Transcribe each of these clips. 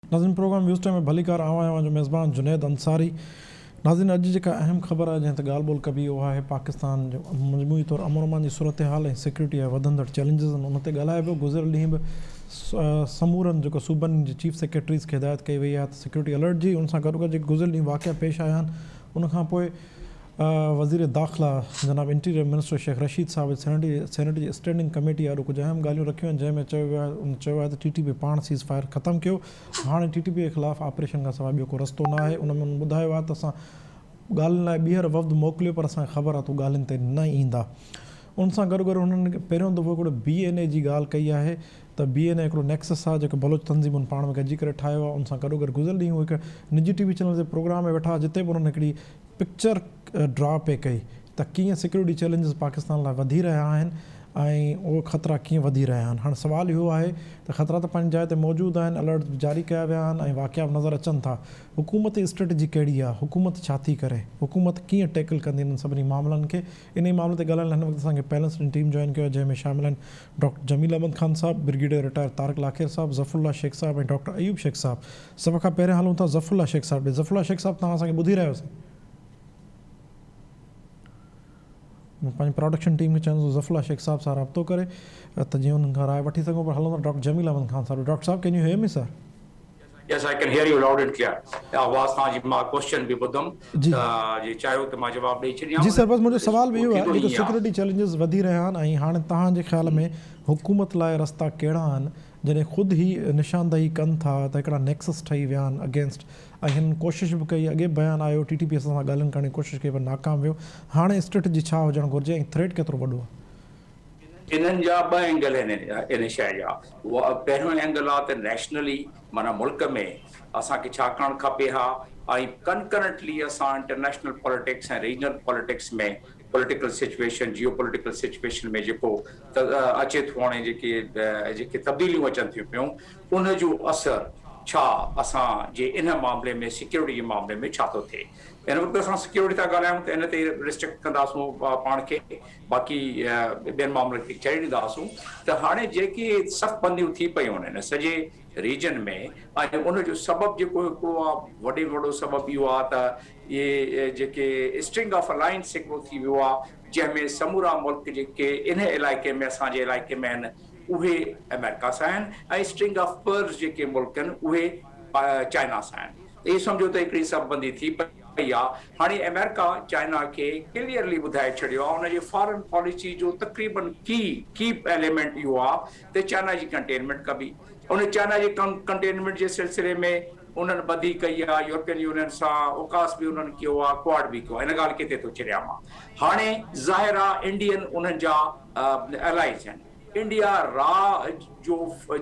नाज़रीन programme views time में भली कार आवां जो मेज़बान जुनैद अंसारी। नाज़रीन अॼु जेका अहम ख़बर आहे जंहिं ते ॻाल्हि ॿोल कबी उहा आहे पाकिस्तान जो मजमूई तौरु अमन अमान जी सूरत हाल ऐं सिक्योरिटी जा वधंदड़ चैलेंजिस आहिनि। उन ते ॻाल्हाए पियो। गुज़िरियल ॾींहुं बि समूरनि जेको सूबनि जी चीफ सेक्रेटरीज़ खे हिदायत कई वई आहे त सिक्योरिटी अलर्ट जी। उन सां गॾु गॾु जेके गुज़िरियल ॾींहुं वाक़िया पेश आया आहिनि उनखां पोइ वज़ीर दाख़िला जनाब इंटीरियर मिनिस्टर शेख रशीद साहब सेनेट जी स्टैंडिंग कमेटी अॼु कुझु अहम ॻाल्हियूं रखियूं आहिनि जंहिंमें चयो आहे त TTP पाण सीज़ फायर ख़तमु कयो। हाणे TTP जे ख़िलाफ़ु ऑपरेशन खां सवाइ ॿियो को रस्तो न आहे। उन में ॿुधायो आहे त असां ॻाल्हियुनि लाइ ॿीहर वफ़्द मोकिलियो पर असांखे ख़बर आहे त ॻाल्हियुनि ते न ईंदा। उन सां गॾु गॾु हुननि पहिरियों दफ़ो हिकिड़ो BNA जी ॻाल्हि कई आहे त BNA हिकिड़ो नेक्सस आहे जेको बलोच तंज़ीमुनि पाण में गॾिजी करे ठाहियो आहे। उन सां गॾु गॾु गुज़िरियल ॾींहुं हिकु निजी TV चैनल जे प्रोग्राम में वेठा जिते बि उन्हनि हिकिड़ी पिक्चर ड्रा पे कई त कीअं सिक्योरिटी चैलेंजिस पाकिस्तान लाइ वधी रहिया आहिनि ऐं उहे ख़तरा कीअं वधी रहिया आहिनि। हाणे सुवाल इहो आहे त ख़तरा त पंहिंजी जाइ ते मौजूदु आहिनि, अलर्ट जारी कया विया आहिनि ऐं वाक़िया बि नज़र अचनि था। हुकूमत जी स्ट्रेटजी कहिड़ी आहे, हुकूमत छा थी करे, हुकूमत कीअं टैकल कंदी इन्हनि सभिनी मामलनि खे। इन ई मामले ते ॻाल्हाइण लाइ हिन वक़्तु असांखे बैलेंस्ड टीम जॉइन कयो जंहिंमें शामिल आहिनि डॉक्टर जमील अहमद ख़ान साहब, ब्रिगेडियर रिटायर तारिक लाखेर साहब, ज़फ़रुल्ला शेख साहब ऐं डॉक्टर अयूब शेख साहब। सभ खां पहिरियों हलूं था ज़फ़रुल्ला शेख साहब ॾे। ज़फ़रुल्ला शेख साहब तव्हां असांखे ॿुधी रहियोसीं? पंहिंजी प्रोडक्शन टीम खे चवंदुसि ज़फ़रुल्ला शेख साहब सां राब्तो करे त जीअं उन्हनि खां राय वठी सघूं। पर हलूं था डॉक्टर जमील अहमद ख़ान साहब। डॉक्टर साहब can you hear me sir? Yes, I can hear you loud and clear. आवाज़ तव्हांजी मां क्वेश्चन बि ॿुधमि जी चाहियो त मां जवाबु ॾेई छॾियां। जी सर, बसि मुंहिंजो सुवाल बि इहो आहे जेको सिक्योरिटी चैलेंजिस वधी रहिया आहिनि ऐं हाणे तव्हांजे ख़्याल में हुकूमत लाइ रस्ता कहिड़ा आहिनि जॾहिं ख़ुदि ई निशानदही कनि था त हिकिड़ा नेक्सस ठही विया आहिनि अगेंस्ट ऐं हिन कोशिशि बि कई, अॻे बयानु आयो TTP सां ॻाल्हियुनि करण जी कोशिशि कई पर नाकाम वियो। हाणे स्ट्रेटजी छा हुजणु घुरिजे ऐं थ्रेट केतिरो वॾो आहे? इन्हनि जा ॿ एंगल आहिनि इन शइ जा। पहिरियों एंगल आहे त नेशनली माना मुल्क में असांखे छा करणु खपे हा ऐं कंकरेंटली असां इंटरनेशनल पॉलिटिक्स ऐं रीजनल पॉलिटिक्स में पॉलिटिकल सिचुएशन जियो पॉलिटिकल सिचुएशन में जेको अचे थो हाणे जेके तब्दीलियूं अचनि थियूं पियूं उन जो असरु छा असांजे इन मामले में सिक्योरिटी जे मामले में छा थो थिए। हिन वक़्तु असां सिक्योरिटी था ॻाल्हायूं त इन ते रिस्ट्रिक्ट कंदासूं पाण खे, बाक़ी ॿियनि मामलनि खे चई ॾींदासूं त हाणे जेके सख़्तबंदियूं थी पयूं आहिनि सॼे रीजन में ऐं उनजो सबबु जेको हिकिड़ो आहे वॾो सबबु इहो आहे त इहे जेके स्ट्रिंग ऑफ अलायंस हिकिड़ो थी वियो आहे जंहिंमें समूरा मुल्क जेके इन इलाइक़े में असांजे इलाइक़े में आहिनि उहे अमेरिका सां आहिनि ऐं स्ट्रिंग ऑफ पर्स जेके मुल्क आहिनि उहे चाइना सां आहिनि। इहे सम्झो त हिकिड़ी सबबंदी थी पई आहे। हाणे अमेरिका चाइना खे क्लियरली ॿुधाए छॾियो आहे उनजे फॉरेन पॉलिसी जो तक़रीबन की एलिमेंट इहो आहे त चाइना जी कंटेनमेंट कबी। उन चाइना जे कंटेनमेंट जे सिलसिले में उन्हनि बधी कई आहे, यूरोपियन यूनियन सां उकास बि उन्हनि कयो आहे, क्वाड बि कयो आहे। इन ॻाल्हि खे थो चरियां मां। हाणे ज़ाहिर आहे इंडियन उन्हनि जा एलाइज आहिनि। इंडिया जो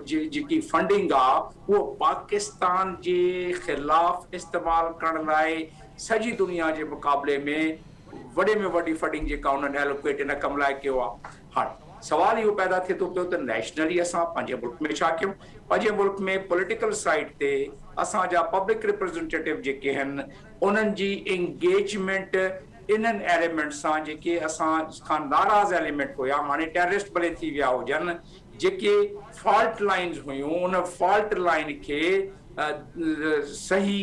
जेकी फंडिंग आहे उहो पाकिस्तान जे ख़िलाफ़ इस्तेमालु करण लाइ सॼी दुनिया जे मुक़ाबले में वॾे में वॾी फंडिंग जेका उन्हनि एलोकेट इन कम लाइ कयो आहे। हाणे सवाल इहो पैदा थिए थो पियो त नेशनली असां पंहिंजे मुल्क में छा कयूं। पंहिंजे मुल्क में पॉलिटिकल साइड ते असांजा पब्लिक रिप्रेज़ेंटेटिव जेके आहिनि उन्हनि जी एंगेजमेंट इन्हनि एलिमेंट सां जेके असां खां नाराज़ एलिमेंट हुया, हाणे टेररिस्ट भले थी विया हुजनि, जेके फॉल्ट लाइन्स हुयूं उन फॉल्ट लाइन खे सही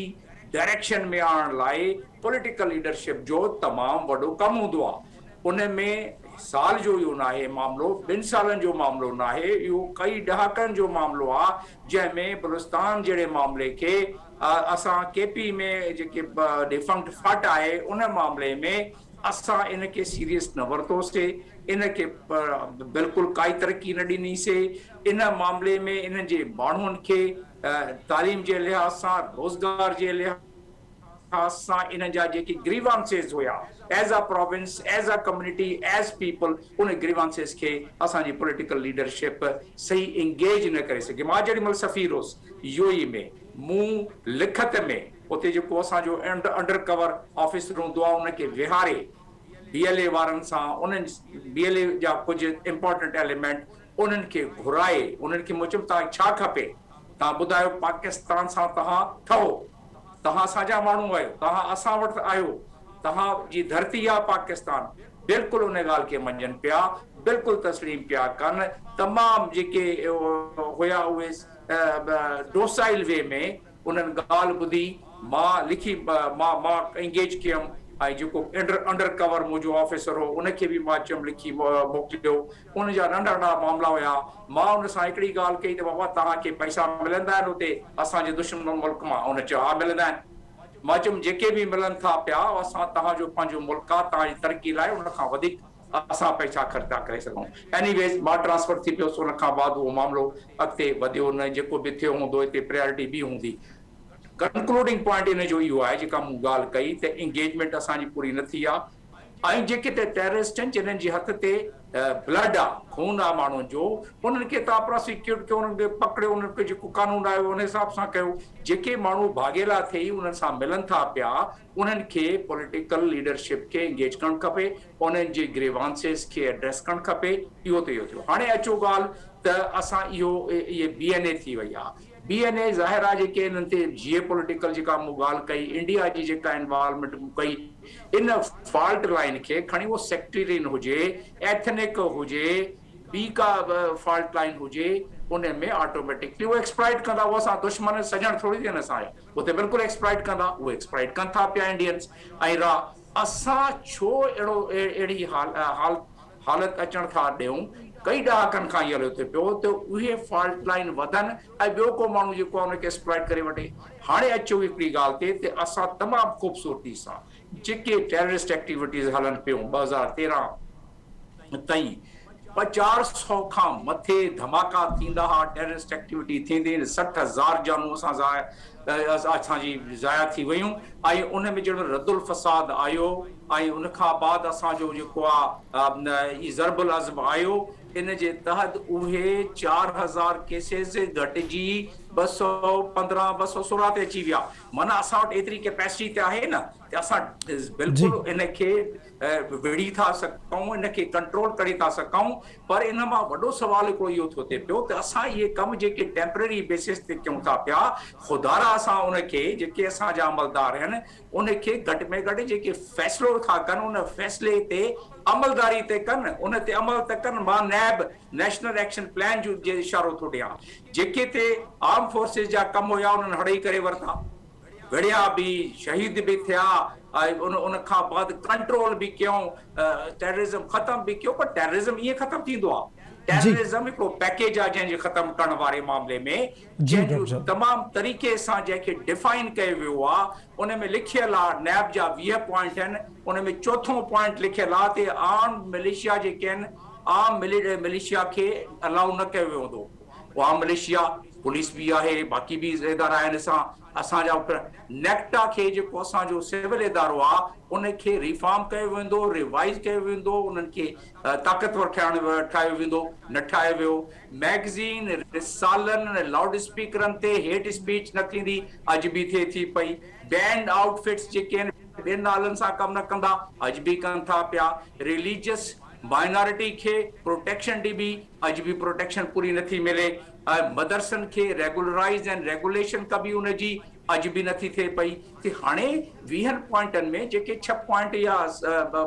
डायरेक्शन में आणण लाइ पॉलिटिकल लीडरशिप जो तमामु वॾो कमु हूंदो आहे। उन में साल जो इहो न आहे मामिलो, 2 सालनि जो मामिलो न आहे, इहो कई ॾहाकनि जो मामिलो आहे जंहिंमें बलूचिस्तान जहिड़े मामले खे असां KP में जेके डिफंक्ट फट आहे उन मामले में असां इनखे सीरियस न वरितोसीं, इनखे बिल्कुलु काई तरक़ी न ॾिनीसीं। इन मामले में इन्हनि जे माण्हुनि खे तालीम जे लिहाज़ सां, रोज़गार जे लिहाज़ सां इन जा जेके ग्रीवांसेस हुया as a province, as a community, as people, उन ग्रीवांसेस खे असांजी पॉलिटिकल लीडरशिप सही इंगेज न करे सघी। मां जेॾी महिल सफ़ीर हुउसि UAE में, मूं लिखत में उते जेको असांजो अंडर कवर ऑफिसर हूंदो आहे उनखे विहारे BLA वारनि सां उन्हनि BLA जा कुझु इम्पोर्टेंट एलिमेंट उन्हनि खे घुराए उन्हनि खे मुं चयुमि तव्हांखे छा खपे, तव्हां ॿुधायो पाकिस्तान सां तव्हां ठहो, तव्हां असांजा माण्हू आहियो, तव्हां असां वटि आहियो, तव्हांजी धरती आहे पाकिस्तान। बिल्कुलु उन ॻाल्हि खे मञनि पिया, बिल्कुलु तस्लीम पिया कनि। तमामु जेके हुया उहे डोसाइल वे में उन्हनि ॻाल्हि ॿुधी मां लिखी मां एंगेज कयुमि ऐं जेको अंडर कवर मुंहिंजो ऑफिसर हो उनखे बि मां चयुमि लिखी मोकिलियो। उन जा नंढा नंढा मामला हुया। मां उन सां हिकिड़ी ॻाल्हि कई त बाबा तव्हांखे पैसा मिलंदा आहिनि हुते असांजे दुश्मन मुल्क मां? उन चयो हा मिलंदा आहिनि। मां चयुमि जेके बि मिलनि था पिया असां तव्हांजो पंहिंजो मुल्क आहे, तव्हांजी तरक़ी लाइ उन खां वधीक असां पैसा ख़र्च था करे सघूं। एनीवेज़ मां ट्रांसफर थी पियोसि। उन खां बाद उहो मामिलो अॻिते वधियो न, जेको बि थियो हूंदो हिते प्रायोरिटी बि हूंदी। कंक्लूडिंग पॉइंट इन जो इहो आहे जेका मूं ॻाल्हि कई त एंगेजमेंट असांजी पूरी न थी आहे। ऐं जेके टेररिस्ट आहिनि जिन्हनि जे हथ ते ब्लड आहे, खून आहे माण्हुनि जो, उन्हनि खे तव्हां प्रोसिक्यूट कयो, उन्हनि खे पकड़ियो, उन्हनि खे जेको कानून आयो उन हिसाब सां कयो। जेके माण्हू भागेला थिए उन्हनि सां मिलनि था पिया उन्हनि खे पॉलिटिकल लीडरशिप खे एंगेज करणु खपे, उन्हनि जे ग्रीवांसेस खे एड्रेस करणु खपे। इहो त इहो थियो। हाणे अचो ॻाल्हि त असां इहे BNA थी वई आहे। BNA ज़ाहिर आहे जेके इन्हनि ते जियो पॉलिटिकल जेका मूं ॻाल्हि कई, इंडिया जी जेका इन्वॉल्वमेंट कई, इन फॉल्ट लाइन खे खणी उहो सेक्टेरियन हुजे, एथनिक हुजे, ॿी का फॉल्ट लाइन हुजे, उन में ऑटोमेटिकली उहो एक्सप्लॉइट कंदा। उहो असां दुश्मन सॼण थोरी थियनि असांजा, उते बिल्कुलु एक्सप्लॉइट कंदा। उहे एक्सप्लॉइट कनि था पिया इंडियंस। ऐं असां छो अहिड़ी हालत अचण था ॾियूं? कई ॾहाकनि खां इहो हलियो थो पियो त उहे फॉल्ट लाइन वधनि ऐं ॿियो को माण्हू जेको आहे उनखे एक्सप्लॉइट करे वठे। हाणे अचो हिकिड़ी ॻाल्हि ते त असां तमामु ख़ूबसूरती सां जेके टेररिस्ट एक्टिविटीज़ हलनि पियूं 2013 ताईं 400 खां मथे धमाका थींदा हुआ, टेररिस्ट एक्टिविटी थींदी, 60,000 जानूं असांजी ज़ाया थी वियूं। ऐं उन में जहिड़ो रदुल फ़साद आयो ऐं उन खां बाद असांजो जेको आहे ज़रबुल अज़म आयो, इन जे तहत उहे 4,000 केसिस घटिजी 216 ते अची विया। माना असां वटि एतिरी कैपेसिटी त आहे न त असां बिल्कुलु इनखे विड़ी था सघूं, इनखे कंट्रोल करे था सघूं। पर इन मां वॾो सवाल हिकिड़ो इहो थो थिए पियो त असां इहे कम जेके टेम्पररी बेसिस ते कयूं था पिया, ख़ुदारा असां उनखे जेके असांजा अमलदार आहिनि उनखे घटि में घटि जेके फ़ैसिलो था कनि उन फ़ैसिले ते अमलदारी ते कनि, उन ते अमल त कनि। मां नेशनल एक्शन प्लान जो इशारो थो ॾियां। जेके ते आर्म फोर्सिस जा कम हुया उन्हनि हड़ई करे वरिता, विढ़िया बि, शहीद बि थिया ऐं उन खां बाद कंट्रोल बि कयूं, टेररिज्म ख़तम बि कयो। पर टेररिज्म ईअं ख़तम थींदो आहे? टेररिज्म हिकिड़ो पैकेज आहे जंहिंजे ख़तम करण वारे मामले में, जंहिंजो तमामु तरीक़े सां जंहिंखे डिफाइन कयो वियो आहे। उन में लिखियल आहे, नैब जा 20 पॉइंट आहिनि, उन में चोथों पॉइंट लिखियल आहे त आर्म मिलिशिया जेके आहिनि, आर्म मिलिशिया खे अलाउ न कयो वेंदो। आर्म मिलिशिया पुलिस भी आहे, बाक़ी भी इदारा आहिनि। असांजा नेक्टा खे जेको असांजो सिविल इदारो आहे उनखे रिफॉर्म कयो वेंदो, रिवाइज़ कयो वेंदो, उन्हनि खे ताक़तवर ठाहियो वेंदो, न ठाहियो वियो। मैगज़ीन, रिसालनि, लाउड स्पीकरनि ते हेट स्पीच न थींदी, अॼु बि थिए थी पई। बैंड आउटफिट्स जेके आहिनि ॿियनि नालनि सां कमु न कंदा, अॼु बि कनि था पिया। रिलीजियस माइनॉरिटी खे प्रोटेक्शन ॾिबी, अॼु बि प्रोटेक्शन पूरी नथी मिले। मदरसनि खे रेगुलराइज़ एंड रेगुलेशन कबी उनजी अॼु बि नथी थिए पई। कि हाणे 20 पॉइंटनि में जेके 6 पॉइंट या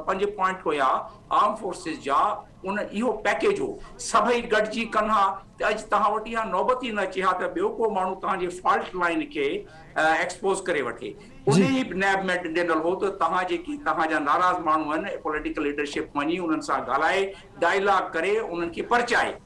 5 पॉइंट हुया आर्म फोर्सिस जा, उन इहो पैकेज हो, सभई गॾिजी कनि हा त अॼु तव्हां वटि इहा नौबत ई न अचे हा त ॿियो को माण्हू तव्हांजे फॉल्ट लाइन खे एक्सपोज़ करे वठे। उन ई नैब में ॾिनल हो त तव्हांजा नाराज़ माण्हू आहिनि, पॉलिटिकल लीडरशिप वञी उन्हनि सां ॻाल्हाए, डायलॉग करे उन्हनि खे परचाए।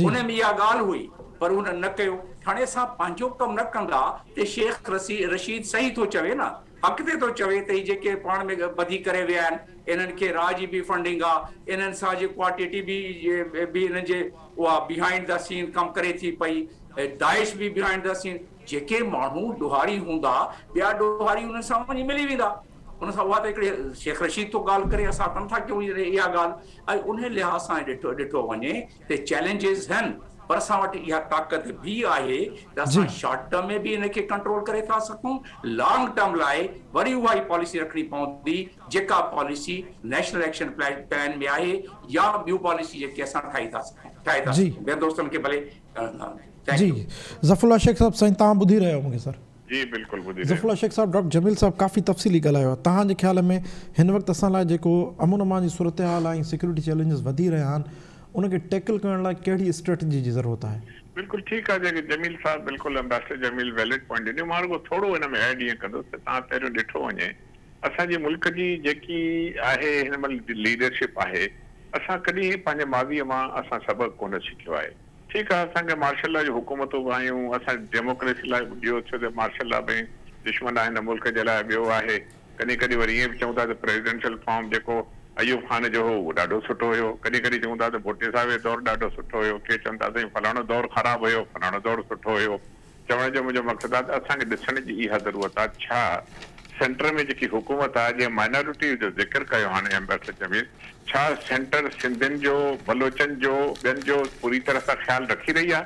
उन में इहा ॻाल्हि हुई, पर उन न कयो। हाणे असां पंहिंजो कमु न कंदा त शेख रशीद सही थो चवे न, अॻिते थो चवे त ही जेके पाण में ॿधी करे विया आहिनि, इन्हनि खे राह जी बि फंडिंग आहे, इन्हनि सां जेको आहे TTB बि इन्हनि जे उहा बिहाइंड द सीन कमु करे थी पई, दाइश बि बिहाइंड द सीन। जेके माण्हू ॾोहारी हूंदा, ॿिया ॾोहारी उन्हनि सां वञी मिली वेंदा। उन सां उहा त हिकिड़ी शेख रशीद थो ॻाल्हि करे, असां कनि था कयूं इहा ॻाल्हि। ऐं उन लिहाज़ सां ॾिठो वञे त चैलेंजिस आहिनि, पर असां वटि इहा ताक़त बि आहे त असां शॉर्ट टर्म में बि इनखे कंट्रोल करे था सघूं। लॉन्ग टर्म लाइ वरी उहा ई पॉलिसी रखणी पवंदी जेका पॉलिसी नेशनल एक्शन प्लान में आहे, या ॿियूं पॉलिसी जेके असां ठाहे था सघूं। ॿियनि दोस्तनि खे भले जी। ज़फ़रुल्लाह शेख साहब, साईं तव्हां ॿुधी रहियो मूंखे सर? जी बिल्कुलु ॿुधी रहियो। ज़फ़रुल्लाह शेख साहब, डॉक्टर जमील साहब काफ़ी तफ़सीली ॻाल्हायो। तव्हांजे ख़्याल में हिन वक़्तु असां लाइ जेको अमन अमान जी सूरत हाल ऐं सिक्योरिटी चैलेंजिस वधी रहिया आहिनि, उनखे टैकल करण लाइ कहिड़ी स्ट्रेटजी जी ज़रूरत आहे? बिल्कुल ठीक है। जेके जमील साहब बिल्कुल एम्बेसडर जमील वैलिड पॉइंट ॾिनो। मां रुगो थोरो हिन में ऐड ईअं कंदुसि त तव्हां पहिरियों ॾिठो वञे असांजे मुल्क जी जेकी आहे हिन महिल लीडरशिप आहे, असां कॾहिं पंहिंजे माज़ीअ मां असां सबक़ कोन सिखियो आहे। ठीकु आहे, असांखे मार्शल लॉ जी हुकूमतूं बि आहियूं, असां डेमोक्रेसी लाइ ॿियो छो त मार्शल लॉ में दुश्मन आहे हिन मुल्क जे लाइ ॿियो आहे। कॾहिं कॾहिं वरी ईअं बि चऊं था त प्रेसिडेंशियल फॉर्म जेको अयूब खान जो हो उहो ॾाढो सुठो हुयो, कॾहिं कॾहिं चऊं था त भुट्टे साहिब जो दौरु ॾाढो सुठो हुयो, के चवनि था साईं फलाणो दौरु ख़राबु हुयो, फलाणो दौरु सुठो हुयो। चवण जो मुंहिंजो मक़सदु आहे त असांखे ॾिसण जी इहा ज़रूरत आहे छा सेंटर में जेकी हुकूमत आहे जीअं माइनॉरिटी जो ज़िक्र कयो हाणे एम्बेसडर जमील, छा सेंटर सिंधियुनि जो बलोचनि जो ॿियनि जो पूरी तरह सां ख़्यालु रखी रही आहे?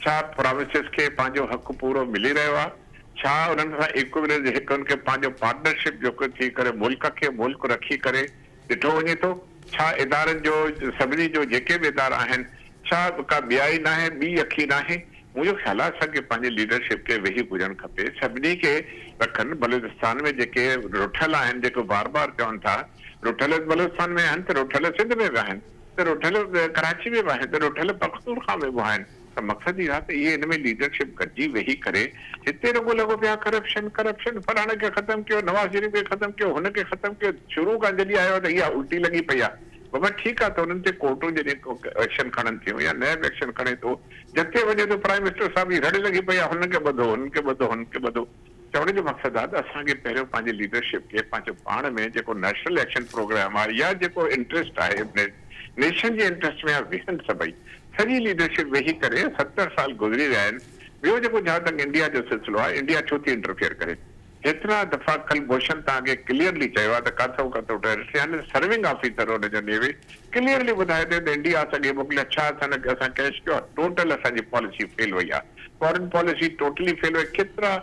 छा प्रोविंसिस खे पंहिंजो हक़ पूरो मिली रहियो आहे? छा उन्हनि सां इक्विवेलेंस हिकु उनखे पंहिंजो पार्टनरशिप जेको थी करे मुल्क खे मुल्क रखी करे ॾिठो वञे थो? छा इदारनि जो सभिनी जो जेके बि इदारा आहिनि छा का ॿियाई न आहे, ॿी अखी न आहे? मुंहिंजो ख़्यालु आहे असांखे पंहिंजे लीडरशिप खे वेही हुजणु खपे, सभिनी खे रखनि। बलूचिस्तान में जेके रुठल आहिनि, जेको बार बार चवनि था रुठल बलूचिस्तान में आहिनि त रुठल सिंध में बि आहिनि, त रुठल कराची में बि आहिनि, त रुठल पख्तूनख्वा में बि आहिनि। त मक़सदु इहो आहे त इहे हिन में लीडरशिप गॾिजी वेही करे हिते रुगो लॻो पिया करप्शन करप्शन, फलाणे खे ख़तमु कयो, नवाज़ शरीफ़ खे ख़तमु कयो, हुनखे ख़तमु कयो। शुरू खां जॾहिं आयो त इहा उल्टी लॻी पई आहे। बाबा ठीकु आहे त हुननि ते कोर्टूं जॾहिं एक्शन खणनि थियूं या नैब एक्शन खणे थो, जिते वञे थो प्राइम मिनिस्टर साहिब जी रड़ लॻी पई आहे, हुनखे ॿधो हुनखे ॿधो हुनखे ॿधो। चवण जो मक़सदु आहे त असांखे पहिरियों पंहिंजे लीडरशिप खे पंहिंजो पाण में जेको नेशनल एक्शन प्रोग्राम आहे या जेको इंट्रस्ट आहे नेशन जे इंट्रस्ट में वेहनि सभई सॼी लीडरशिप वेही करे। 70 साल गुज़री रहिया आहिनि। ॿियो जेको जहां तक इंडिया जो सिलसिलो आहे, इंडिया छो थी इंटरफियर करे? हेतिरा दफ़ा कलभूषण तव्हांखे क्लियरली चयो आहे त काथो काथो टेररिस्ट यानी सर्विंग ऑफिसर हुनजो नेवी क्लियरली ॿुधाए थो त इंडिया असांखे मोकिलिया, छा असां कैश कयो आहे? टोटल असांजी पॉलिसी फेल वई आहे, फॉरेन पॉलिसी टोटली फेल वई। केतिरा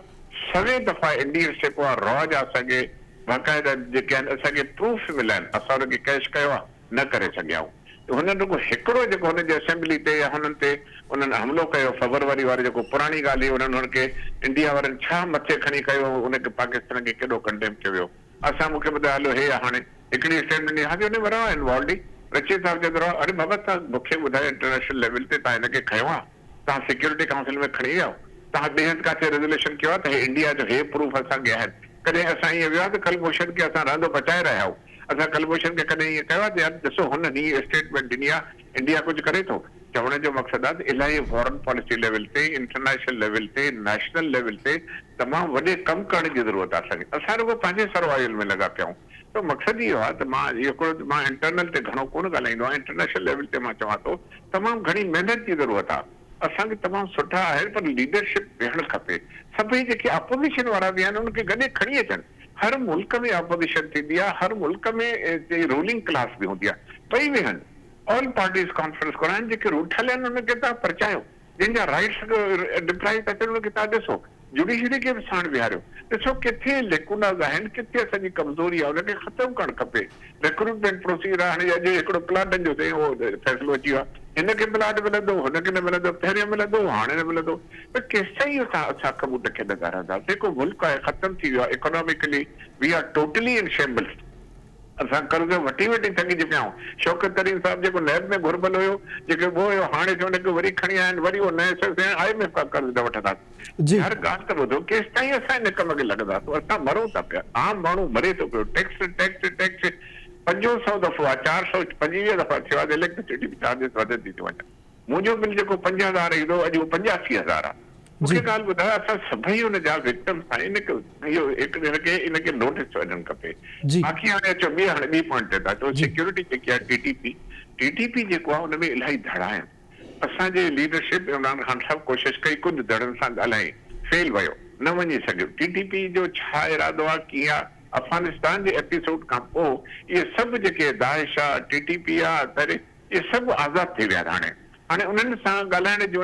सवे दफ़ा इंडिया जेको आहे रॉज आहे असांखे बाक़ाइदा जेके आहिनि असांखे प्रूफ मिलिया आहिनि, असां हुनखे कैश कयो आहे, न करे सघियाऊं। हुननि रुगो हिकिड़ो जेको हुनजे असेंबली ते या हुननि ते उन्हनि हमलो कयो फेब्रुवरी वारे जेको पुराणी ॻाल्हि हुई, उन्हनि हुनखे इंडिया वारनि छा मथे खणी कयो, हुनखे पाकिस्तान खे केॾो कंडेम कयो वियो। असां मूंखे ॿुधायो हलो हे हाणे हिकिड़ी स्टेटमेंट ॾिनी, हाजी हुन वरा इन्वॉल्व ई रशीद साहिब चवंदो आहे अरे बाबा तव्हां मूंखे ॿुधायो इंटरनेशनल लेवल ते तव्हां हिनखे खयो आहे, तव्हां सिक्योरिटी काउंसिल में खणी विया, तव्हां ॿिए हंधि काथे रेजोल्यूशन कयो आहे त हे इंडिया जो हे प्रूफ असांखे आहिनि। कॾहिं असां ईअं वियो आहे त कलभूषण खे असां रहंदो बचाए रहिया आहियूं। असां कलभूषण खे कॾहिं ईअं कयो आहे त यार ॾिसो हुननि हीअ स्टेटमेंट ॾिनी आहे, इंडिया कुझु करे थो? चवण जो मक़सदु आहे त इलाही फॉरेन पॉलिसी लेवल ते, इंटरनेशनल लेवल ते, नेशनल लेवल ते तमामु वॾे कमु करण जी ज़रूरत आहे असांखे। असां रुगो पंहिंजे सर्वाइवल में लॻा पिया आहियूं। त मक़सदु इहो आहे त मां हिकिड़ो मां इंटरनल ते घणो कोन ॻाल्हाईंदो आहियां, इंटरनेशनल लेवल ते मां चवां थो तमामु घणी महिनत जी ज़रूरत आहे। असांखे तमामु सुठा आहिनि पर लीडरशिप वेहणु खपे। सभई जेके अपोज़िशन वारा बि आहिनि उनखे गॾे खणी अचनि। हर मुल्क में अपोज़िशन थींदी आहे, हर मुल्क में रूलिंग क्लास बि हूंदी आहे, ॿई वेहनि ऑल पार्टीज़ कॉन्फ्रेंस कराइनि। जेके रूठल आहिनि उनखे तव्हां परचायो, जंहिंजा राइट्स डिप्राइव था थियनि उनखे तव्हां ॾिसो, जुडिशरी खे बि साण विहारियो, ॾिसो किथे लेकुनाज़ आहिनि, किथे असांजी कमज़ोरी आहे, उनखे ख़तमु करणु खपे। रिक्रूटमेंट प्रोसीजर आहे, हाणे अॼु हिकिड़ो प्लाटनि जो उहो फ़ैसिलो अची वियो आहे, हिनखे प्लाट मिलंदो, हुनखे न मिलंदो, पहिरियों मिलंदो हाणे न मिलंदो। त केसिताईं असां कबूत खे लॻा रहंदा? जेको मुल्क आहे ख़तमु थी वियो आहे economically, V R totally in शेम्बल्स। असां कर्ज़ वठी वठी थकिजी पिया आहियूं। शौकत तरीन साहिब जेको नैब में घुरबल हुयो, जेके उहो हुयो, हाणे जो हुनखे वरी खणी आया आहिनि, वरी उहो नए सिरे सां IMF खां कर्ज़ न वठंदासीं। हर ॻाल्हि त ॿुधो, केसिताईं असां हिन कम खे लॻंदासीं? असां मरूं था पिया, आम माण्हू मरे थो पियो। टैक्स टैक्स टैक्स 500 दफ़ो आहे, 425 दफ़ा थियो आहे, इलेक्ट्रिसिटी चार्जिस वधंदी थी वञे। मुंहिंजो बिल जेको 5000 ईंदो अॼु उहो 85,000 आहे। मूंखे ॻाल्हि ॿुधायो, असां सभई हुन जा विक्टिम्स आहियूं। इनखे नोटिस ॾियणु खपे। बाक़ी हाणे अचो हाणे ॿी पॉइंट ते था अचो, सिक्योरिटी जेकी आहे TTP जेको आहे हुन में इलाही धड़ा आहिनि। असांजे लीडरशिप इमरान खान साहिब कोशिशि कई, कुझु धड़नि सां ॻाल्हाई, फेल वियो, न वञी सघियो। TTP जो छा इरादो आहे, कीअं आहे? अफ़गानिस्तान जे एपिसोड खां पोइ इहे सभु जेके दाइश आहे, TTP आहे, पहिरें इहे सभु आज़ादु थी विया हाणे। हाणे उन्हनि सां ॻाल्हाइण जो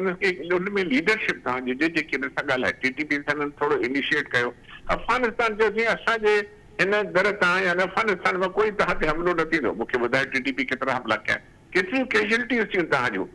उन में लीडरशिप तव्हांजी जेकी हुन सां ॻाल्हाए, TTP सां थोरो इनिशिएट कयो। अफ़गानिस्तान जो जीअं असांजे हिन दर तां या अफ़गानिस्तान में कोई तव्हां ते हमिलो न थींदो। मूंखे ॿुधाए TTP केतिरा हमला कया, केतिरियूं कैजुअलिटीज़ थियूं तव्हां जूं।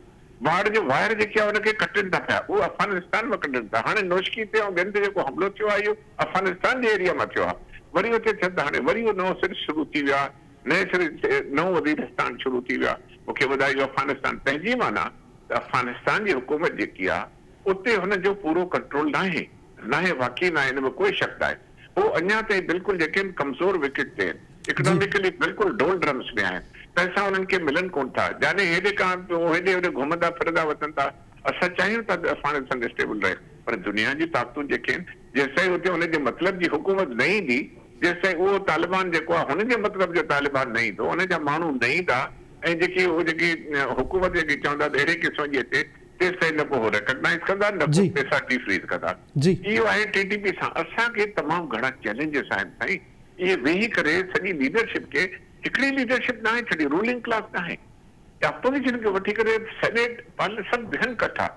बाढ़ जो वायर जेके आहे हुनखे कटनि था पिया, उहो अफ़गानिस्तान में कटनि था। हाणे नौशकी ते ऐं ॿियनि ते जेको हमिलो थियो आहे इहो अफ़गानिस्तान जे एरिया में थियो आहे। वरी हुते थियनि था, हाणे वरी उहो नओं सिरे शुरू थी वियो आहे, नए सिरे नओं वज़ीरिस्तान शुरू थी वियो आहे। मूंखे ॿुधायो अफ़गानिस्तान पंहिंजी माना अफगानिस्तान जी हुकूमत जेकी आहे उते हुन जो पूरो कंट्रोल नाहे वाक़ई नाहे, हिन में कोई शक नाहे। वो अञा ताईं बिल्कुलु जेके आहिनि कमज़ोर विकेट ते आहिनि, इकोनॉमिकली बिल्कुलु डोल ड्रम्स में आहिनि, पैसा उन्हनि खे मिलनि कोन था, जाने हेॾे खां हेॾे होॾे घुमंदा फिरंदा वञनि था। असां चाहियूं था अफगानिस्तान स्टेबल रहे, पर दुनिया जी ताक़तूं जेके आहिनि जेसिताईं उते हुनजे मतिलब जी हुकूमत न ईंदी, जेसिताईं उहो तालिबान जेको आहे हुनजे मतिलब जो तालिबान न ईंदो, हुनजा माण्हू न ईंदा ऐं जेकी हुकूमत जेकी चवंदा त अहिड़े क़िस्म जी अचे, तेसिताईं न को रिकॉग्नाइज़ कंदा, न को पैसा डिफ्रीज कंदा। इहो आहे टीटीपी सां असांखे तमामु घणा चैलेंजिस आहिनि साईं। इहे वेही करे सॼी लीडरशिप खे, हिकिड़ी लीडरशिप न आहे छड़ी रूलिंग क्लास न आहे, अपोजिशन खे वठी करे सेनेट पार्लियामेंट सभु बीहनि कठा।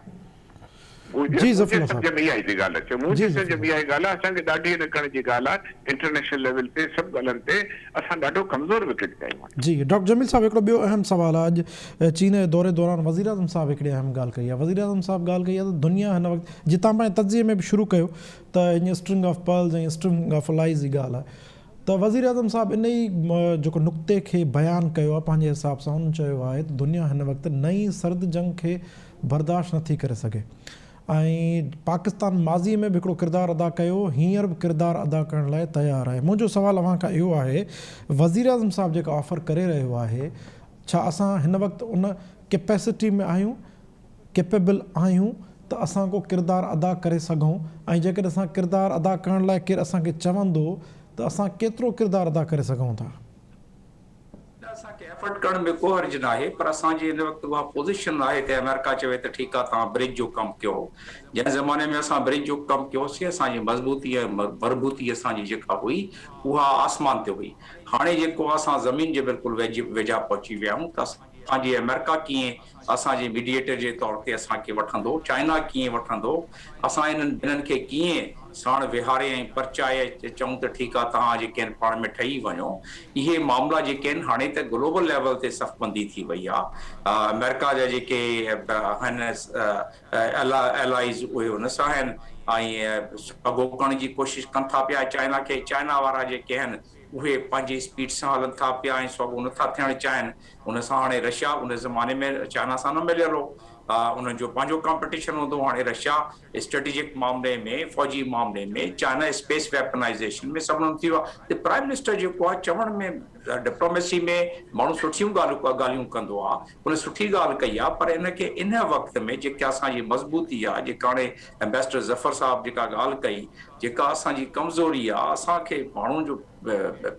जी ज़फ़र साहब, सम्झ में इहा जी ॻाल्हि अचे, मुंहिंजी सम्झ में इहा ॻाल्हि आहे, असांखे ॾाढी हिन करण जी ॻाल्हि आहे। इंटरनेशनल लेवल ते सभु ॻाल्हियुनि ते असां ॾाढो कमज़ोर विकेट ते आहियूं। जी डॉक्टर जमील साहब, हिकिड़ो ॿियो अहम सुवाल आहे। अॼु चीन जे दौरे दौरान वज़ीर आज़म साहब हिकिड़ी अहम ॻाल्हि कई आहे। वज़ीर आज़म साहब ॻाल्हि कई आहे त दुनिया हिन वक़्तु जितां पंहिंजे तजिए में बि शुरू कयो त हीअं स्ट्रिंग ऑफ पर्ल्स ऐं स्ट्रिंग ऑफ लाइज़ जी ॻाल्हि आहे, त वज़ीर आज़म साहब इन ई जेको नुक़्ते खे बयानु कयो आहे पंहिंजे हिसाब सां, हुन चयो आहे त दुनिया हिन वक़्तु नई सर्द जंग खे बर्दाश्त नथी करे सघे ऐं पाकिस्तान माज़ीअ में बि हिकिड़ो किरदारु अदा कयो, हींअर बि किरदारु अदा करण लाइ तयारु आहे। मुंहिंजो सुवालु अव्हां खां इहो आहे, वज़ीर आज़म साहब जेका ऑफर करे रहियो आहे, छा असां हिन वक़्तु उन कैपेसिटी में आहियूं, कैपेबल आहियूं त असां को किरदारु अदा करे सघूं, ऐं जेकॾहिं असां किरदारु अदा करण लाइ केरु असांखे चवंदो त असां केतिरो किरदारु अदा करे सघूं था? असांखे एफर्ट करण में को हर्ज न आहे, पर असांजी हिन वक़्तु उहा पोज़ीशन आहे त अमेरिका चवे त ठीकु आहे तव्हां ब्रिज जो कमु कयो। जंहिं ज़माने में असां ब्रिज जो कमु कयोसीं, असांजी मज़बूती ऐं मरबूती असांजी जेका हुई उहा आसमान ते हुई। हाणे जेको असां ज़मीन जे बिल्कुलु वेझा पहुची विया आहियूं, त असांजी अमेरिका कीअं असांजे मीडिएटर जे तौर ते असांखे वठंदो, चाइना कीअं वठंदो, असां इन्हनि खे कीअं साण विहारे ऐं परचाए चऊं त ठीकु आहे तव्हां जेके आहिनि पाण में ठही वञो। इहे मामला जेके आहिनि हाणे त ग्लोबल लेवल ते सफ़बंदी थी वई आहे। अमेरिका जा जेके आहिनि एलाइज़ उहे हुन सां आहिनि ऐं अॻो करण जी कोशिशि कनि था पिया चाइना खे। चाइना वारा जेके आहिनि उहे पंहिंजी स्पीड सां हलनि था पिया ऐं सभु नथा थियणु चाहिनि। उन सां हाणे रशिया उन ज़माने में चाइना सां न मिलियल हो, उन्हनि जो पंहिंजो कॉम्पिटिशन हूंदो। हाणे रशिया स्ट्रेटेजिक मामले में, फौजी मामले में, चाइना स्पेस वेपनाइज़ेशन में सभु थी वियो आहे। त प्राइम मिनिस्टर जेको आहे चवण में, डिप्लोमेसी में माण्हू सुठियूं ॻाल्हियूं कंदो आहे, उन सुठी ॻाल्हि कई आहे, पर इनखे इन वक़्त में जेका असांजी मज़बूती आहे, जेका हाणे एम्बेसडर ज़फ़र साहब जेका ॻाल्हि कई, जेका असांजी कमज़ोरी आहे, असांखे माण्हुनि जो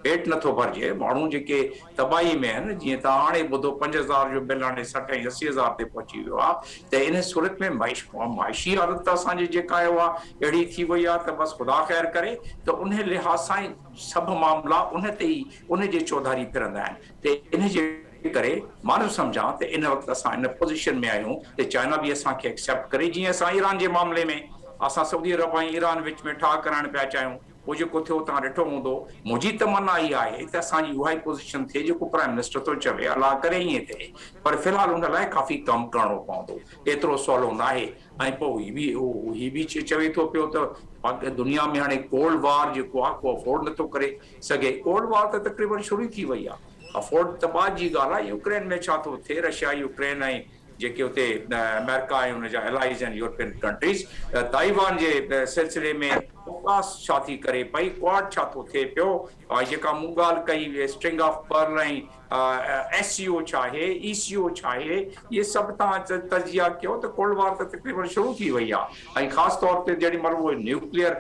पेट नथो भरिजे, माण्हू जेके तबाही में आहिनि, जीअं तव्हां हाणे ॿुधो 5000 जो बिल हाणे 60 ऐं 80,000 ते पहुची वियो आहे। त इन सूरत में माइशी हालत असांजी जेका आहे उहा अहिड़ी थी वई आहे त बसि ख़ुदा ख़ैर करे। त उन लिहाज़ सां ई सभु मामला उन ते ई उन जे चौधारी फिरंदा आहिनि। त इन जे करे मां न सम्झां त इन वक़्तु असां इन पोज़ीशन में आहियूं त चाइना बि असांखे एक्सेप्ट करे। जीअं असां ईरान जे मामले में असां सऊदी अरब ऐं ईरान विच में ठाह कराइण पिया चाहियूं, उहो जेको थियो तव्हां ॾिठो हूंदो। मुंहिंजी तमन्ना इहा आहे त असांजी उहा ई पोज़ीशन थिए जेको प्राइम मिनिस्टर थो चवे, अलाह करे ईअं थिए, पर फ़िलहालु हुन लाइ काफ़ी कमु करिणो पवंदो, एतिरो सवलो न आहे। ऐं पोइ ही बि चवे थो पियो त दुनिया में हाणे कोल्ड वार जेको आहे को अफोर्ड नथो करे सघे। कोल्ड वार त तक़रीबन शुरू थी वई आहे, अफोर्ड त बाद जी ॻाल्हि आहे। यूक्रेन में छा थो थिए, रशिया यूक्रेन ऐं जेके उते अमेरिका ऐं हुनजा एलाइज़ आहिनि यूरोपियन कंट्रीज़, ताइवान जे सिलसिले में छा थी करे पई, क्वाड छा थो थिए पियो, जेका मूं ॻाल्हि कई स्ट्रिंग ऑफ पर्ल ऐं SCO छा आहे, ECO छा आहे, इहे सभु तव्हां तजिया कयो त कोल्ड वार त तक़रीबन शुरू थी वई आहे। ऐं ख़ासि तौर ते जेॾी महिल उहे न्यूक्लियर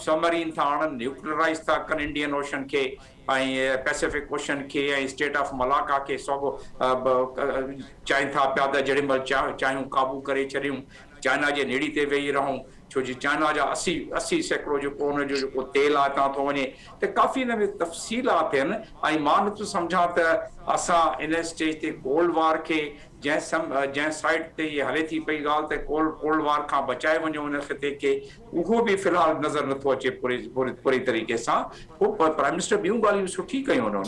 सबमरीन था आणनि, न्यूक्लियराइज़ था कनि इंडियन ओशन खे ऐं पैसिफिक ओशन खे ऐं स्टेट ऑफ मलाका खे सभु चाहिनि था पिया त जेॾी महिल चाहियूं क़ाबू करे छॾियूं, चाइना जे नेड़ी ते वेही रहूं, छो जो चाइना जा 80% जेको हुनजो जेको तेल आहे हितां थो वञे। त काफ़ी हिन में तफ़सीलात आहिनि ऐं मां नथो सम्झां त असां इन स्टेज ते कोल्ड वार खे जंहिं साइड ते इहे हले थी पई ॻाल्हि त कोल्ड वार खां बचाए वञो उन ख़िते खे, उहो बि फ़िलहालु नज़र नथो अचे पूरी तरीक़े सां। पोइ प्राइम मिनिस्टर ॿियूं ॻाल्हियूं सुठी कयूं हुन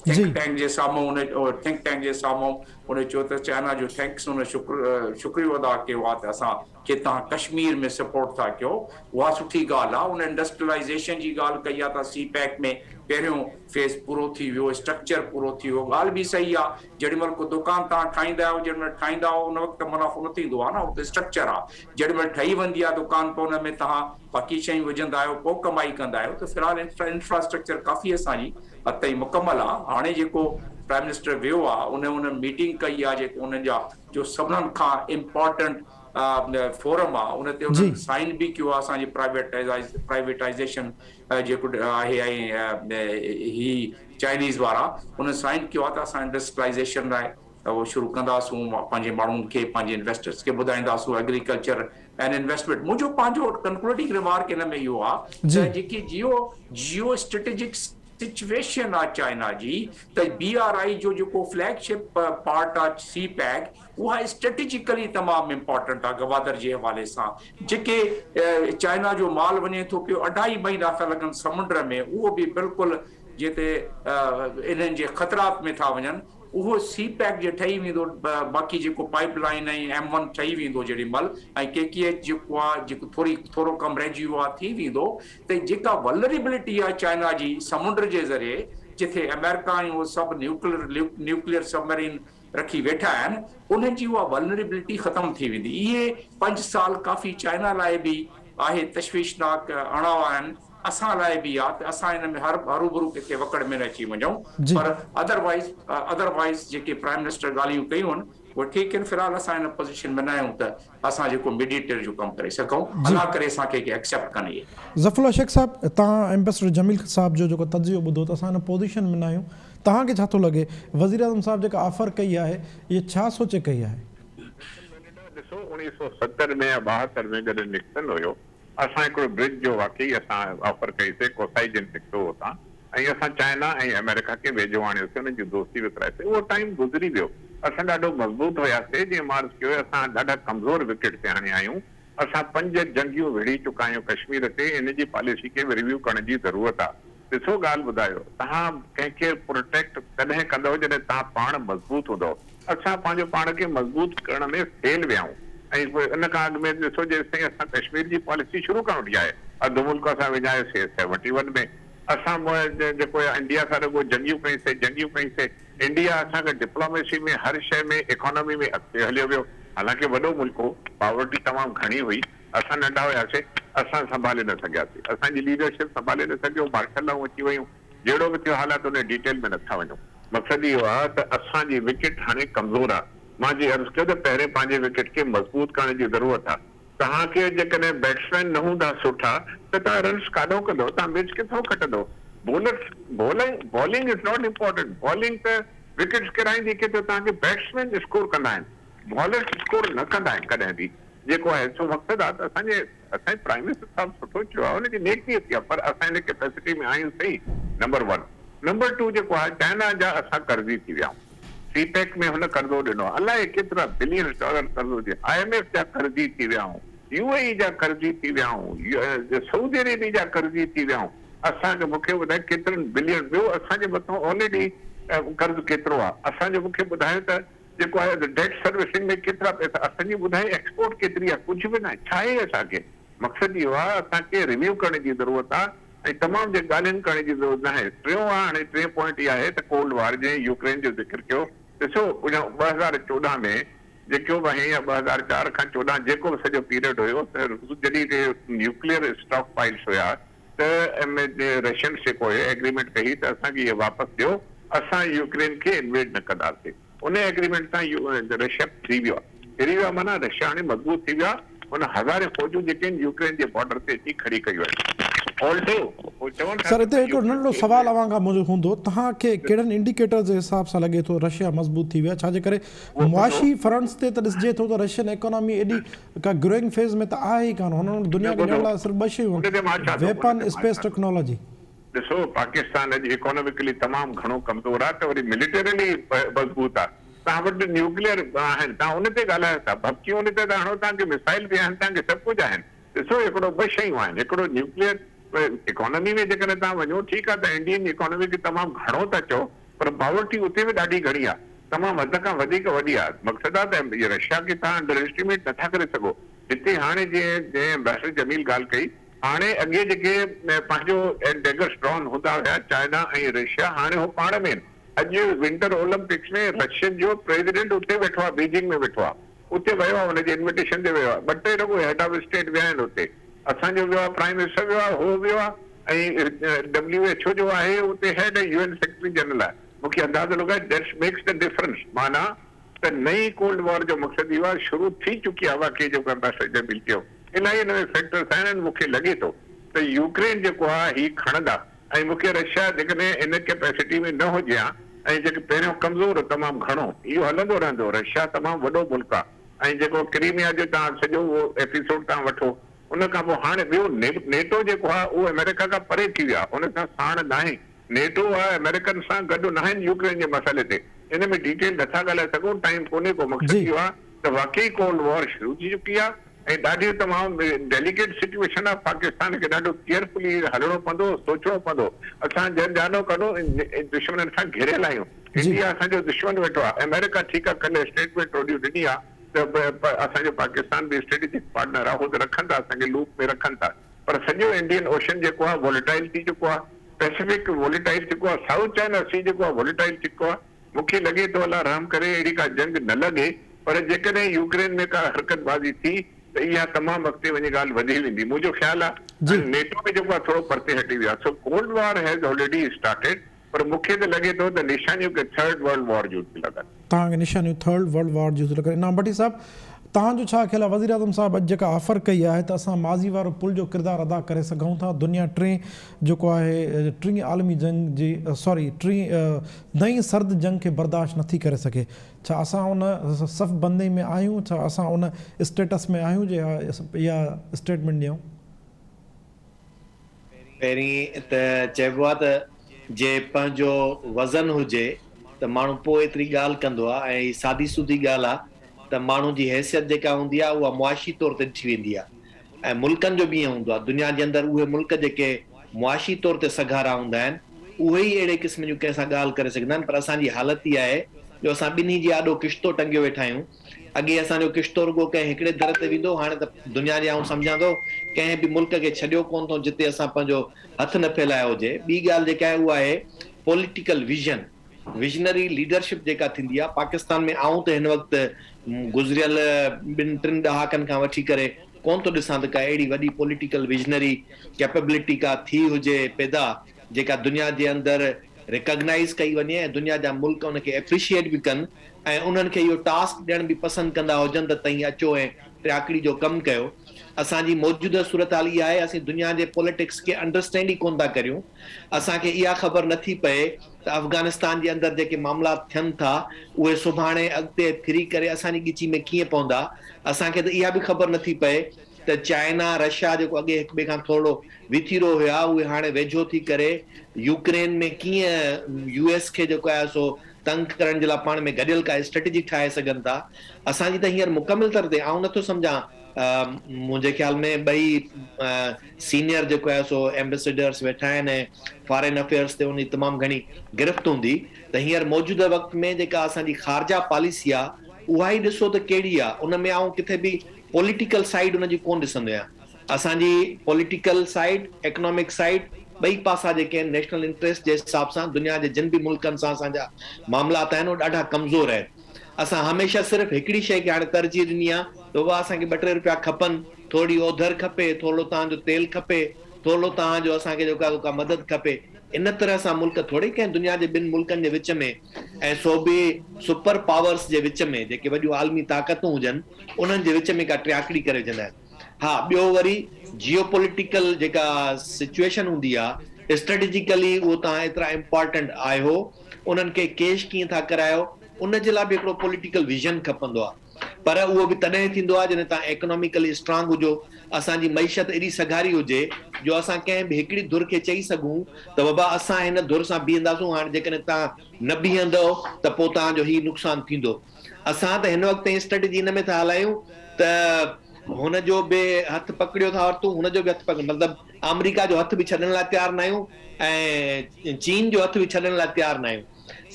थिंक टैंक जे साम्हूं उन चयो त चाइना जो थैंक्स उन शुक्रियो अदा कयो आहे त असांखे तव्हां कश्मीर में सपोर्ट था कयो। उहा सुठी ॻाल्हि आहे। उन इंडस्ट्रियलाइज़ेशन जी ॻाल्हि कई आहे त CPEC में पहिरियों फेज़ पूरो थी वियो, स्ट्रक्चर पूरो थी वियो। ॻाल्हि बि सही आहे, जेॾीमहिल को दुकान तव्हां ठाहींदा आहियो, जेॾीमहिल ठाहींदा आहियो उन वक़्तु मुनाफ़ो न थींदो आहे न, उते स्ट्रक्चर आहे। जेॾीमहिल ठही वेंदी आहे दुकान पोइ उन में तव्हां बाक़ी शयूं विझंदा आहियो, पोइ कमाई कंदा आहियो। त फ़िलहाल इंफ्रास्ट्रक्चर काफ़ी असांजी हद ताईं मुकमल आहे। हाणे जेको प्राइम मिनिस्टर वियो आहे उन मीटिंग कई आहे, जेको उन्हनि जा जो सभिनीनि खां इम्पोर्टेंट फोरम आहे, उन ते उन्हनि साइन बि कयो आहे असांजी प्राइवेटाइज़ेशन जेको आहे, ऐं ही चाइनीज़ वारा उन साइन कयो आहे त असां इंडस्ट्रियलाइज़ेशन लाइ उहो शुरू कंदासूं, पंहिंजे माण्हुनि खे, पंहिंजे इन्वेस्टर्स खे ॿुधाईंदासूं एग्रीकल्चर एंड इन्वेस्टमेंट। मुंहिंजो पंहिंजो कंक्लूडिंग रिमार्क हिन में इहो आहे त जेकी जियो स्ट्रेटेजिक सिचुएशन आहे चाइना जी, त BRI जो जेको फ्लैगशिप पार्ट आहे CPEC, उहा स्ट्रेटेजिकली तमामु इम्पोर्टेंट आहे गवादर जे हवाले सां। जेके चाइना जो माल वञे थो पियो 2.5 महीना था लॻनि समुंड में, उहो बि बिल्कुलु जिते इन्हनि जे ख़तरात में था वञनि, उहो CPEC जे ठही वेंदो। बाक़ी जेको पाइपलाइन ऐं M1 ठही वेंदो जेॾीमहिल, ऐं KKH जेको आहे, जेको थोरो कमु रहिजी वियो आहे, थी वेंदो, त जेका वल्नरेबिलिटी आहे चाइना जी समुंड जे ज़रिए, जिथे अमेरिका ऐं उहे सभु न्यूक्लियर सबमरीन रखी वेठा आहिनि, उन्हनि जी उहा वल्नरेबिलिटी ख़तमु थी वेंदी। इहे 5 साल काफ़ी चाइना लाइ बि आहे तशवीशनाक अणाव आहिनि, असां लाइ बि आहे त असां हिन में हरू किथे वकड़ में न अची वञूं। पर अदरवाइज़ जेके प्राइम मिनिस्टर ॻाल्हियूं कयूं आहिनि उहे ठीकु आहिनि। फ़िलहाल असां हिन पोज़ीशन में न आहियूं त असां जेको मीडिएटर जो कमु करे सघूं, अलाह करे असांखे एक्सेप्ट कनि। ज़फ़रुल्लाह शेख साहब, तव्हां एम्बेसडर जमील साहब जो जेको तजियो ॿुधो त असां हिन पोज़ीशन में न आहियूं, तव्हांखे छा थो लॻे वज़ीर आज़म साहब जेका ऑफर कई आहे इहे छा सोचे कई आहे? ॾिसो, 1970 में या 72 में जॾहिं निक्सन हुयो, असां हिकिड़ो ब्रिज जो वाकई असां ऑफर कईसीं, कोसाई जिन निकितो हुतां, ऐं असां चाइना ऐं अमेरिका खे वेझो आणियोसीं, उन्हनि जी दोस्ती विकिराईसीं। उहो टाइम गुज़री वियो, असां ॾाढो मज़बूत हुयासीं। जीअं मां अर्ज़ु कयो, असां ॾाढा कमज़ोर विकेट ते हाणे आहियूं। असां 5 जंगियूं विढ़ी चुका आहियूं कश्मीर ते। इन जी पॉलिसी खे रिव्यू करण जी ज़रूरत आहे। ॾिसो, ॻाल्हि ॿुधायो, तव्हां कंहिंखे प्रोटेक्ट तॾहिं कंदव जॾहिं तव्हां पाण मज़बूत हूंदव। असां पंहिंजो पाण खे मज़बूत करण में फेल विया आहियूं। ऐं इन खां अॻु में ॾिसो, जेसिताईं असां कश्मीर जी पॉलिसी शुरू करणु वठी आहे, अधु मुल्क असां विञायोसीं 71 में। असां जेको इंडिया सां रुॻो जंगियूं कईसीं। इंडिया असांखे डिप्लोमेसी में, हर शइ में, इकोनॉमी में अॻिते हलियो वियो। हालांकि वॾो मुल्क हो, पॉवर्टी तमामु घणी हुई, असां नंढा हुयासीं, असां संभाले न सघियासीं, असांजी लीडरशिप संभाले न सघियो, मार्शलाऊं अची वियूं। जहिड़ो बि थियो हालात, उन डिटेल में नथा वञूं। मक़सदु इहो आहे त असांजी विकेट हाणे कमज़ोर आहे। मां जीअं अर्ज़ु कयो त पहिरें पंहिंजे विकेट खे मज़बूत करण जी ज़रूरत आहे। तव्हांखे जेकॾहिं बैट्समैन न हूंदा सुठा त तव्हां रन्स काॾो कंदो, तव्हां मैच किथां खटंदो? Bowling is not important. Bowling त विकेट्स किराईंदी कि तव्हांखे बैट्समैन स्कोर कंदा आहिनि, बॉलर्स स्कोर न कंदा आहिनि कॾहिं बि। जेको आहे सो मक़सदु आहे त असांजे प्राइम मिनिस्टर साहिबु सुठो चयो आहे, हुनजी नेकी थी आहे, पर असां हिन कैपेसिटी में आहियूं सही, नंबर 1। नंबर 2 जेको आहे, चाइना जा असां कर्ज़ी थी विया आहियूं। CPEC में हुन कर्ज़ो ॾिनो, अलाए केतिरा $बिलियन कर्ज़ो थी, IMF जा कर्ज़ी थी विया आहियूं, UAE जा कर्ज़ी थी विया आहियूं, सऊदी अरेबिया जा कर्ज़ी थी विया आहियूं। असांखे मूंखे ॿुधाए केतिरनि बिलियन, ॿियो असांजे मथां ऑलरेडी कर्ज़ केतिरो आहे, असांजो मूंखे ॿुधायो त जेको आहे डेट सर्विसिंग में केतिरा पैसा, असांजी ॿुधाए एक्सपोर्ट केतिरी आहे, कुझु बि न आहे। छा आहे असांखे? मक़सदु इहो आहे असांखे रिव्यू करण जी ज़रूरत आहे ऐं तमामु जे ॻाल्हियुनि करण जी ज़रूरत न आहे। टियों आहे, हाणे 3 पॉइंट इहा आहे त कोल्ड वार जे यूक्रेन जो ज़िक्र कयो। ॾिसो, 2014 में जेको बि आहे, या 2004 खां 14 जेको बि सॼो पीरियड हुयो, त जॾहिं न्यूक्लियर स्टॉक पाइल्स हुया त रशियन जेको हुयो एग्रीमेंट कई त असांखे इहे वापसि ॾियो, असां यूक्रेन खे इन्वेड न कंदासीं। उन एग्रीमेंट सां रशिया फ्री वियो आहे, फिरी वियो आहे, माना रशिया हाणे मज़बूत थी वियो आहे। उन हज़ारे फ़ौजूं जेके आहिनि यूक्रेन जे बॉर्डर ते अची खड़ी कयूं आहिनि। सर, हिते हिकिड़ो नंढो सुवाल अवां खां मुंहिंजो हूंदो, तव्हांखे कहिड़नि इंडिकेटर जे हिसाब सां लॻे थो रशिया मज़बूत थी विया? छाजे करे मुआशी फ्रंट्स ते त ॾिसिजे थो त रशियन इकोनॉमी एॾी का ग्रोइंग फेज़ में त आहे ई कान। हुननि दुनिया खे ॾियण लाइ सिर्फ़ु 2 शयूं, वेपन, स्पेस टेक्नोलॉजी। ॾिसो, पाकिस्तान अॼु इकोनॉमिकली तमामु घणो कमज़ोर आहे, त वरी मिलिटरली मज़बूत आहे। तव्हां वटि न्यूक्लियर आहिनि, तव्हां उन ते ॻाल्हायो था, भपकियूं उन ते था हणो, तव्हांखे मिसाइल बि आहिनि, तव्हांखे सभु कुझु आहिनि। ॾिसो, हिकिड़ो 2 शयूं आहिनि। हिकिड़ो न्यूक्लियर इकोनॉमी में जेकॾहिं तव्हां वञो, ठीकु आहे, त इंडियन इकोनॉमी खे तमामु घणो था चओ, पर पॉवर्टी उते बि ॾाढी घणी आहे। तमामु हद खां वधीक वॾी आहे। मक़सदु आहे त इहा रशिया खे तव्हां अंडर एस्टिमेट नथा करे सघो। हिते हाणे जीअं एम्बेसडर जमील ॻाल्हि कई, हाणे अॻे जेके पंहिंजो डेगर्स ड्रॉन हूंदा हुया चाइना ऐं रशिया, हाणे हो पाण में अॼु विंटर ओलंपिक्स में रशियन जो प्रेसिडेंट उते वेठो आहे, बीजिंग में वेठो आहे, उते वियो आहे, हुनजे इन्विटेशन ते वियो आहे। ॿ टे रुॻो हेड ऑफ स्टेट विया आहिनि उते, असांजो वियो आहे, प्राइम मिनिस्टर वियो आहे, हो वियो आहे, ऐं WHO जो आहे उते हेड UN सेक्रेटरी जनरल आहे। मूंखे अंदाज़ो लॻो आहे दैट मेक्स द डिफरेंस। माना त नई कोल्ड वॉर जो मक़सदु इहो आहे, शुरू थी चुकी आहे वाकई जेको एम्बेसडर जमील चयो। इलाही हिन में फैक्टर्स आहिनि। मूंखे लॻे थो त यूक्रेन जेको आहे ही खणंदा, ऐं मूंखे रशिया जेकॾहिं इन कैपेसिटी में न हुजे हा, ऐं जेके पहिरियों कमज़ोर तमामु घणो, इहो हलंदो रहंदो। रशिया तमामु वॾो मुल्क आहे, ऐं जेको क्रीमिया जो तव्हां सॼो उहो एपिसोड तव्हां वठो, उन खां पोइ हाणे ॿियो नेटो जेको आहे उहो अमेरिका खां परे थी वियो आहे, उन सां साण न आहे। नेटो आहे अमेरिकन सां गॾु न आहिनि यूक्रेन जे मसइले ते। इन में डिटेल नथा ॻाल्हाए सघूं, टाइम कोन्हे को। मक़सदु इहो आहे त वाकई कोल्ड वॉर शुरू थी चुकी आहे, ऐं ॾाढी तमामु डेलिकेट सिचुएशन आहे। पाकिस्तान खे ॾाढो केयरफुली हलणो पवंदो, सोचणो पवंदो। असां ॼाणो कॾो दुश्मननि सां घिरियल आहियूं। इंडिया असांजो दुश्मन वेठो आहे। अमेरिका ठीकु आहे, कल्ह स्टेटमेंट ऑडियो ॾिनी आहे त असांजो पाकिस्तान बि स्ट्रेटेजिक पार्टनर आहे, हो त रखनि था, असांखे लूप में रखनि था। पर सॼो इंडियन ओशन जेको आहे वॉलेटाइल थी चुको आहे, पैसिफिक वॉलेटाइल चुको आहे, साउथ चाइना सी जेको आहे वॉलेटाइल चुको आहे। मूंखे लॻे थो अलाह रहम करे अहिड़ी का जंग न लॻे, पर जेकॾहिं यूक्रेन में का हरकतबाज़ी थी त इहा तमामु अॻिते वञी ॻाल्हि वधी वेंदी। मुंहिंजो ख़्यालु आहे नेटो में जेको आहे थोरो परते हटी वियो आहे। So cold war has already started, पर मूंखे त लॻे थो त निशानियूं के थर्ड वर्ल्ड वॉर जूं थी लॻनि। तव्हांखे निशानियूं थर्ड वर्ल्ड वॉर जूं थी लॻनि। इनाम भट्टी साहिबु, तव्हांजो छा ख़्यालु आहे? वज़ीर आज़म साहिबु अॼु जेका ऑफर कई आहे त असां माज़ी वारो पुल जो किरदारु अदा करे सघूं था। दुनिया जेको आहे टीं आलमी जंग जी नई सर्द जंग खे बर्दाश्त नथी करे सघे। छा असां उन सफ़ बंदी में आहियूं? छा असां उन स्टेटस में आहियूं जे इहा स्टेटमेंट ॾियूं? पहिरीं त चइबो आहे त जे पंहिंजो वज़न हुजे त माण्हू पोइ एतिरी ॻाल्हि कंदो आहे, ऐं सादी सूदी ॻाल्हि आहे त माण्हू जी हैसियत जेका हूंदी आहे उहा मुआशी तौर ते ॾिठी वेंदी आहे, ऐं मुल्कनि जो बि ईअं हूंदो आहे। दुनिया जे अंदरि उहे मुल्क जेके मुआशी तौर ते सघारा हूंदा आहिनि, उहे ई अहिड़े क़िस्म जूं कंहिंसां ॻाल्हि करे सघंदा आहिनि। पर असांजी हालत इहा आहे जो असां ॿिन्ही जी आॾो किश्तो टंगियो वेठा आहियूं। अॻे असांजो किश्तो रुॻो कंहिं हिकिड़े दर ते वेंदो, हाणे त दुनिया जे आऊं सम्झां थो कंहिं बि मुल्क खे छॾियो कोन थो जिते असां पंहिंजो हथु न फैलायो हुजे। ॿी ॻाल्हि जेका आहे उहा आहे पॉलिटिकल विजनरी लीडरशिप जेका थींदी आहे। पाकिस्तान में आऊं त हिन वक़्तु गुज़रियल 2-3 ॾहाकनि खां वठी करे कोन थो ॾिसां त का अहिड़ी वॾी पॉलिटिकल विजनरी कैपेबिलिटी का थी हुजे पैदा, जेका दुनिया जे अंदरि रिकॉग्नाइज़ कई वञे ऐं दुनिया जा मुल्क उनखे एप्रिशिएट बि कनि, ऐं उन्हनि खे इहो टास्क ॾियण बि पसंदि कंदा हुजनि त तव्हीं अचो ऐं टियाकड़ी जो कमु कयो। असांजी मौजूदा सूरत हाल इहा आहे, असीं दुनिया जे पॉलिटिक्स खे अंडरस्टैंड ई कोन था करियूं। असांखे इहा ख़बर नथी पए त अफ़गानिस्तान जे अंदरि जेके मामला थियनि था उहे सुभाणे अॻिते फिरी करे असांजी ॻिची में कीअं पवंदा। असांखे त इहा बि ख़बर नथी पए त चाइना रशिया जेको अॻे हिक ॿिए खां थोरो विथिरो हुया, उहे हाणे वेझो थी करे यूक्रेन में कीअं US खे जेको आहे सो तंग करण जे लाइ पाण में गॾियल का स्ट्रेटेजी ठाहे सघनि था। असांजी त हींअर मुकमिल तर ते आउं नथो सम्झां, मुंहिंजे ख़्याल में ॿई सीनियर जेको आहे सो एम्बेसडर्स वेठा आहिनि ऐं फॉरेन अफेयर्स ते उन जी तमामु घणी गिरफ़्त हूंदी। त हींअर मौजूदा वक़्त में जेका असांजी ख़ारजा पॉलिसी आहे उहा ई ॾिसो त कहिड़ी आहे। उन में आउं किथे बि पॉलिटिकल साइड उनजी कोन ॾिसंदो आहियां। असांजी पॉलिटिकल साइड, इकोनॉमिक साइड, ॿई पासा जेके आहिनि नेशनल इंटरेस्ट जे हिसाब सां दुनिया जे जिन बि मुल्कनि सां असांजा मामलात आहिनि उहे ॾाढा कमज़ोर आहिनि। असां हमेशह सिर्फ़ु हिकिड़ी शइ खे हाणे तरजीह ॾिनी आहे त उहा असांखे 2-3 रुपया खपनि, थोरी ओधर खपे, थोरो तव्हांजो तेल खपे, थोरो तव्हांजो असांखे जेका का मदद खपे। इन तरह सां मुल्क थोरी कंहिं दुनिया जे ॿिनि मुल्कनि जे विच में ऐं सो बि सुपर पावर्स जे विच में जेके वॾियूं आलमी ताक़तूं हुजनि उन्हनि जे विच में का टियाकड़ी करे विझंदा आहिनि। हा, ॿियो वरी जियो पॉलिटिकल जेका सिचुएशन हूंदी आहे स्ट्रेटेजिकली उहो तव्हां एतिरा इम्पॉर्टेंट आहियो, उन्हनि खे कैश कीअं था करायो उन जे लाइ बि हिकिड़ो पॉलिटिकल विजन खपंदो आहे। पर उहो बि तॾहिं थींदो आहे जॾहिं तव्हां इकोनॉमिकली स्ट्रांग हुजो, असांजी मईशत एॾी सघारी हुजे जो असां कंहिं बि हिकिड़ी धुर खे चई सघूं त बाबा असां हिन धुर सां बीहंदासूं, हाणे जेकॾहिं तव्हां न बीहंदव त पोइ तव्हांजो ही नुक़सानु थींदो। असां त हिन वक़्तु स्ट्रेटेजी हिन में था हलायूं त हुनजो बि हथु पकड़ियो था वरितूं, हुनजो बि हथु पकड़ियो, मतिलबु अमेरिका जो हथु बि छॾण लाइ तयारु न आहियूं ऐं चीन जो हथु बि छॾण लाइ तयारु न आहियूं।